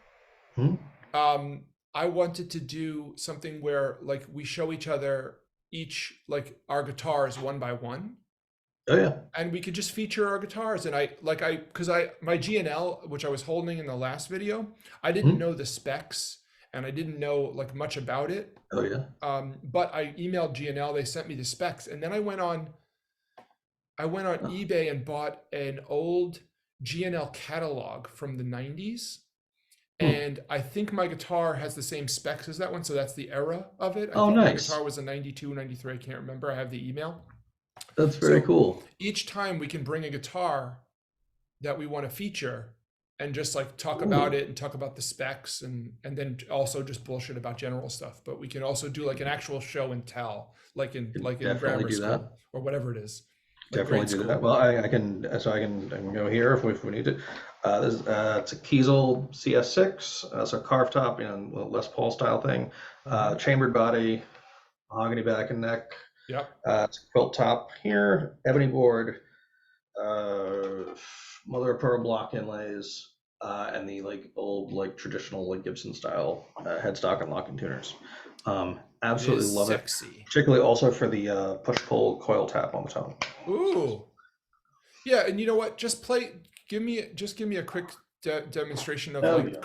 Hmm? I wanted to do something where like we show each other each like our guitars one by one, Oh yeah. and we could just feature our guitars. And because I my GNL, which I was holding in the last video, I didn't Hmm? know the specs and I didn't know like much about it. Oh yeah. But I emailed GNL, they sent me the specs, and then I went on Oh. eBay and bought an old GNL catalog from the 90s. Hmm. And I think my guitar has the same specs as that one. So that's the era of it. I Oh, think my nice. guitar was a 92, 93. I can't remember. I have the email. That's very So cool. each time we can bring a guitar that we want to feature and just like talk about Ooh. it and talk about the specs and then also just bullshit about general stuff. But we can also do like an actual show and tell, Can like in definitely grammar do that. school or whatever it is, like Definitely grade do that. school. Well, I can go here if we need to. It's a Kiesel CS6, so carved top, Les Paul style thing. Hmm. Chambered body, mahogany back and neck. Yep. It's a quilt top here, ebony board, uh, mother of pearl block inlays, and the like old like traditional like Gibson style headstock and locking tuners. It Absolutely is love it, sexy. particularly also for the push pull coil tap on the tone. Ooh. Yeah, and you know what? Give me a quick demonstration of Oh like yeah. the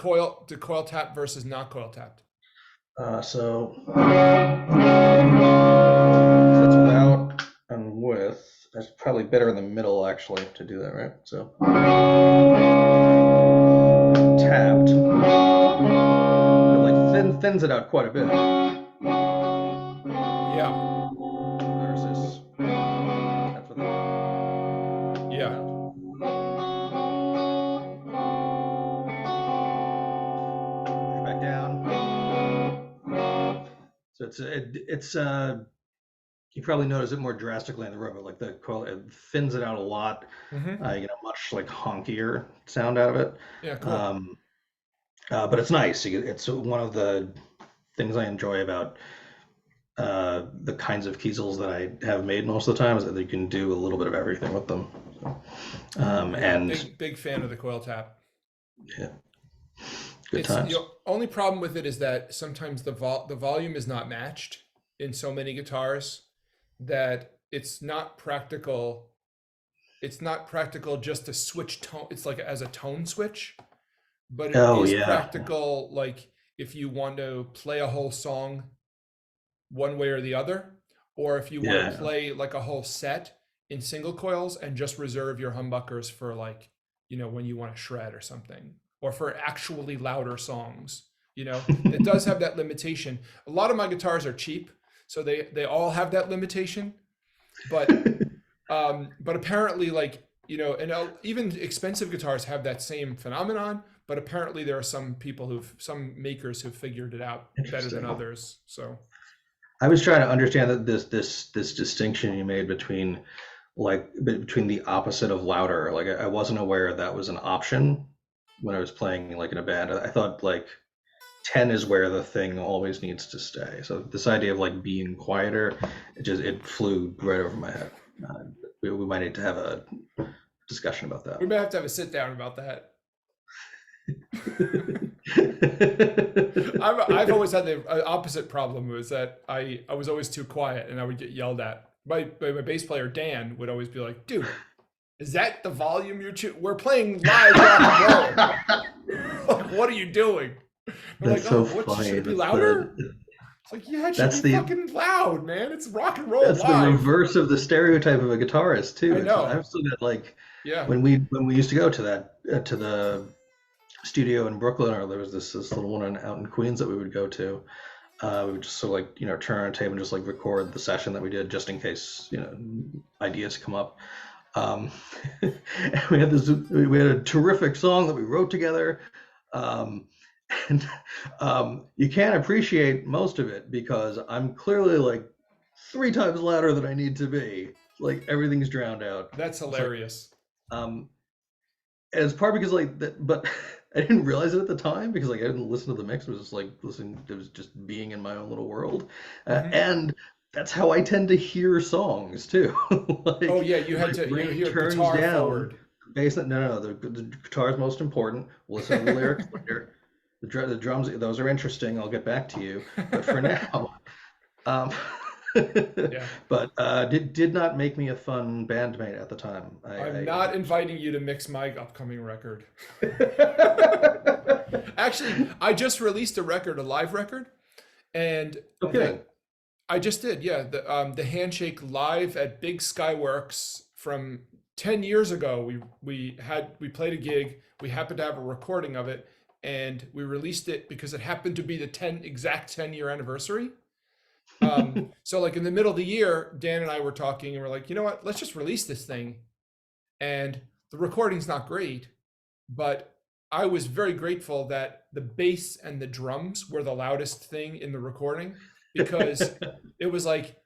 coil tap versus not coil tapped. So that's without and with. It's probably better in the middle actually to do that, right? So tapped, it like thins it out quite a bit Yeah, versus that's with yeah. without. Push back down. It's you probably notice it more drastically in the room, but like the coil, it thins it out a lot. Mm-hmm. You know, much like honkier sound out of it. Yeah, cool. Um, but it's nice. It's one of the things I enjoy about the kinds of Kiesels that I have made most of the time is that you can do a little bit of everything with them. So, Yeah, and big fan of the coil tap. yeah, good It's times. the only problem with it is that sometimes the volume is not matched in so many guitars that it's not practical. It's not practical just to switch tone. It's like as a tone switch, but it Oh is yeah, practical. Like if you want to play a whole song one way or the other, or if you want to yeah. play like a whole set in single coils and just reserve your humbuckers for like, when you want to shred or something, or for actually louder songs, it does have that limitation. A lot of my guitars are cheap, so they all have that limitation, but apparently like, and even expensive guitars have that same phenomenon, but apparently there are some makers who've figured it out better than Interesting. others. So I was trying to understand that this distinction you made between the opposite of louder. Like I wasn't aware that was an option when I was playing like in a band. I thought like 10 is where the thing always needs to stay. So this idea of like being quieter, it flew right over my head. We might need to have a discussion about we that. may have to have a sit down about that. I've always had the opposite problem, was that I was always too quiet and I would get yelled at. My bass player Dan would always be like, "Dude, is that the volume you're we're playing live rock and roll. Like, what are you doing?" I'm That's like, so "Oh, what funny. should it be louder?" It's like, yeah, it should That's be the fucking loud, man. It's rock and roll that's the live. reverse of the stereotype of a guitarist too. I know. I've still got like Yeah. when we used to go to that to the studio in Brooklyn, or there was this little one out in Queens that we would go to. We would just sort of like turn on a tape and just like record the session that we did, just in case ideas come up. And we had a terrific song that we wrote together, and you can't appreciate most of it because I'm clearly like 3 times louder than I need to be. Like everything's drowned out. That's hilarious. And it's part because like that, but I didn't realize it at the time because like I didn't listen to the mix. It was just like listening. It was just being in my own little world, and that's how I tend to hear songs too. Like, oh yeah, you had to hear turns guitar down. Forward. Bass. No. The guitar is most important. We'll listen to the lyrics later. The drums, those are interesting. I'll get back to you. But for now, Yeah. But did not make me a fun bandmate at the time. I'm not inviting you to mix my upcoming record. Actually, I just released a live record, and Okay. I just did, yeah. The Handshake live at Big Skyworks from 10 years ago. We played a gig. We happened to have a recording of it, and we released it because it happened to be the exact 10-year anniversary. So like in the middle of the year, Dan and I were talking and we're like, you know what, let's just release this thing. And the recording's not great, but I was very grateful that the bass and the drums were the loudest thing in the recording, because it was like,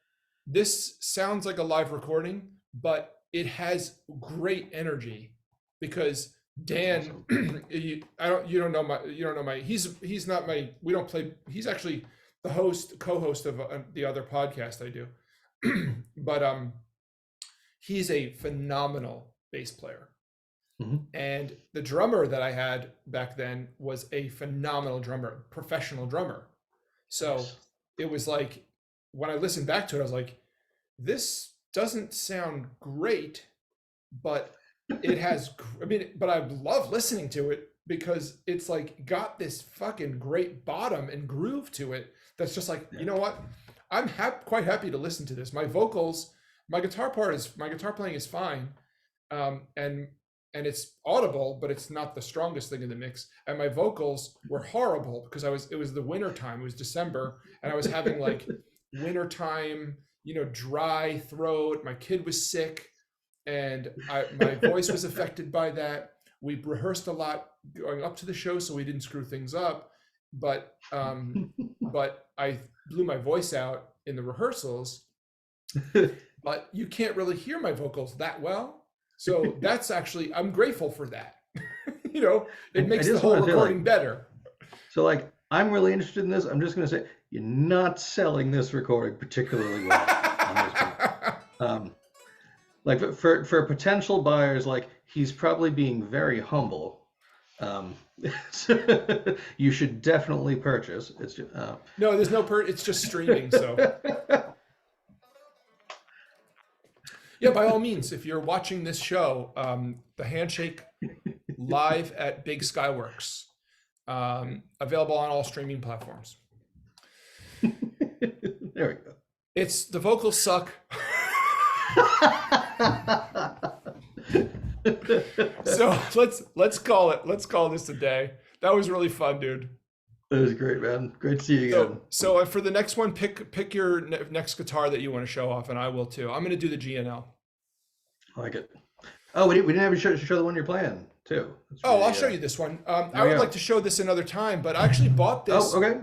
this sounds like a live recording, but it has great energy because Dan, you don't know my, he's not my, we don't play, he's actually the co-host of the other podcast I do. But he's a phenomenal bass player. Mm-hmm. And the drummer that I had back then was a phenomenal drummer, professional drummer. So Nice. It was like, when I listened back to it, I was like, this doesn't sound great, but it has, but I love listening to it because it's like got this fucking great bottom and groove to it. That's just like, you know what? I'm quite happy to listen to this. My vocals, my guitar playing is fine. And it's audible, but it's not the strongest thing in the mix. And my vocals were horrible because it was the winter time. It was December, and I was having like wintertime, dry throat. My kid was sick, and my voice was affected by that. We rehearsed a lot going up to the show, so we didn't screw things up. but I blew my voice out in the rehearsals. But you can't really hear my vocals that well, so that's actually, I'm grateful for that. It makes the whole recording better. So like, I'm really interested in this. I'm just going to say, you're not selling this recording particularly well. Like for potential buyers, like he's probably being very humble. You should definitely purchase. It's just, no, there's no it's just streaming. So yeah, by all means, if you're watching this show, the Handshake live at Big Skyworks, available on all streaming platforms. There we go. It's the vocals suck. So let's call this a day. That was really fun, dude. That was great, man. Great to see you again. So for the next one, pick your next guitar that you want to show off, and I will too. I'm going to do the GNL. I like it. Oh, we didn't have to show the one you're playing too. Really, I'll show you this one. I would like to show this another time, but I actually bought this. Oh, okay.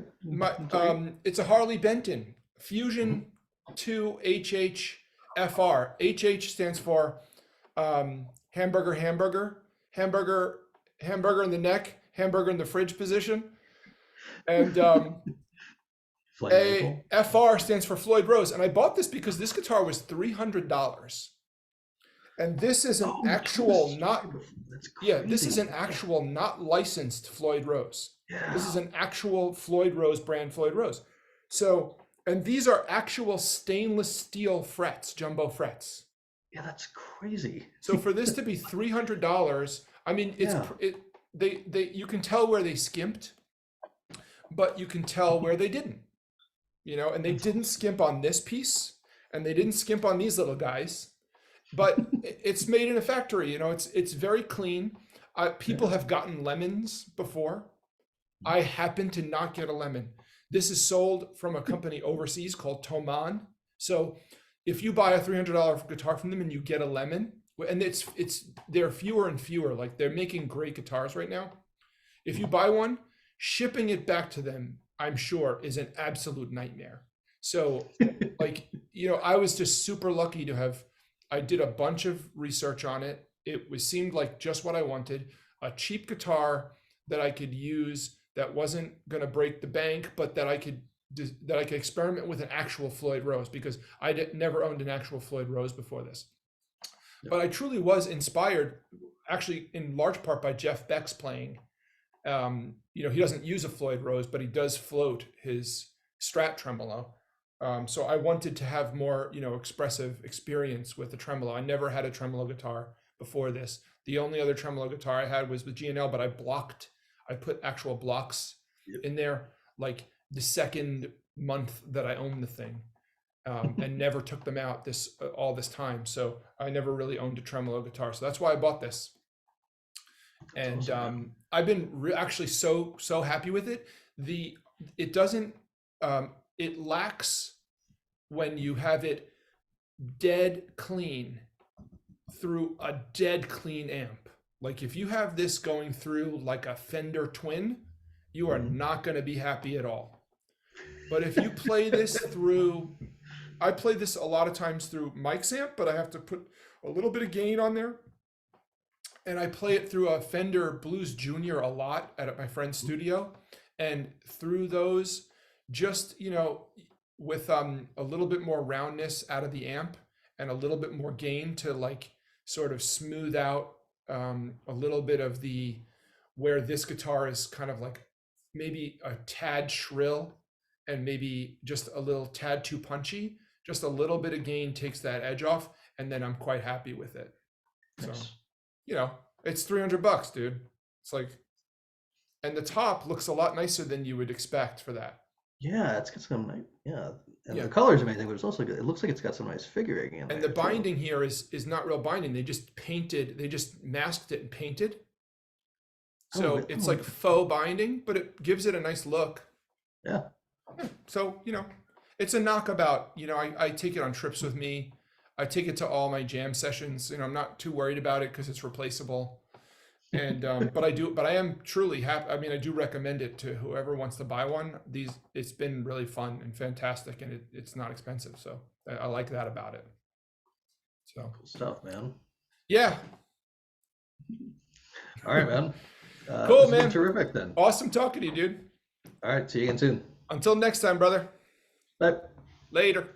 It's a Harley Benton Fusion 2 HHFR. HH stands for hamburger in the neck, hamburger in the fridge position. And FR stands for Floyd Rose. And I bought this because this guitar was $300. And this is an actual this is an actual not licensed Floyd Rose. Yeah. This is an actual Floyd Rose brand Floyd Rose. So, and these are actual stainless steel frets, jumbo frets. Yeah, that's crazy. So for this to be $300, I mean, you can tell where they skimped, but you can tell where they didn't. And they didn't skimp on this piece, and they didn't skimp on these little guys. But it's made in a factory. It's very clean. People have gotten lemons before. I happen to not get a lemon. This is sold from a company overseas called Thomann. So if you buy a $300 guitar from them and you get a lemon, and they're fewer and fewer, like they're making great guitars right now. If you buy one, shipping it back to them, I'm sure, is an absolute nightmare. So I was just super lucky to have, I did a bunch of research on it. Seemed like just what I wanted, a cheap guitar that I could use that wasn't going to break the bank, but that I could experiment with an actual Floyd Rose, because I never owned an actual Floyd Rose before this. Yep. But I truly was inspired, actually, in large part by Jeff Beck's playing. He doesn't use a Floyd Rose, but he does float his Strat tremolo. So I wanted to have more, expressive experience with the tremolo. I never had a tremolo guitar before this. The only other tremolo guitar I had was with GNL, but I put actual blocks in there, like the second month that I owned the thing, and never took them out all this time. So I never really owned a tremolo guitar. So that's why I bought this. And awesome. I've been actually so happy with it. It doesn't, it lacks when you have it dead clean through a dead clean amp. Like if you have this going through like a Fender Twin, you are not going to be happy at all. But if you play this through, I play this a lot of times through Mike's amp, but I have to put a little bit of gain on there. And I play it through a Fender Blues Junior a lot at my friend's studio. And through those, just, with a little bit more roundness out of the amp and a little bit more gain to like sort of smooth out a little bit of where this guitar is kind of like maybe a tad shrill and maybe just a little tad too punchy. Just a little bit of gain takes that edge off, and then I'm quite happy with it. Nice. So, it's $300, dude. It's like, and the top looks a lot nicer than you would expect for that. Yeah, it's got some nice, and the color's amazing, but it's also good. It looks like it's got some nice figuring in there. And the binding here is not real binding. They just masked it and painted. So it's like faux binding, but it gives it a nice look. Yeah. So, it's a knockabout. I take it on trips with me. I take it to all my jam sessions. I'm not too worried about it because it's replaceable. And but I am truly happy. I mean, I do recommend it to whoever wants to buy one. It's been really fun and fantastic, and it's not expensive, so I like that about it. So Cool stuff, man. yeah. All right, man. Cool, this has been man. terrific then. Awesome talking to you, dude. All right, see you again soon. Until next time, brother. Bye. Later.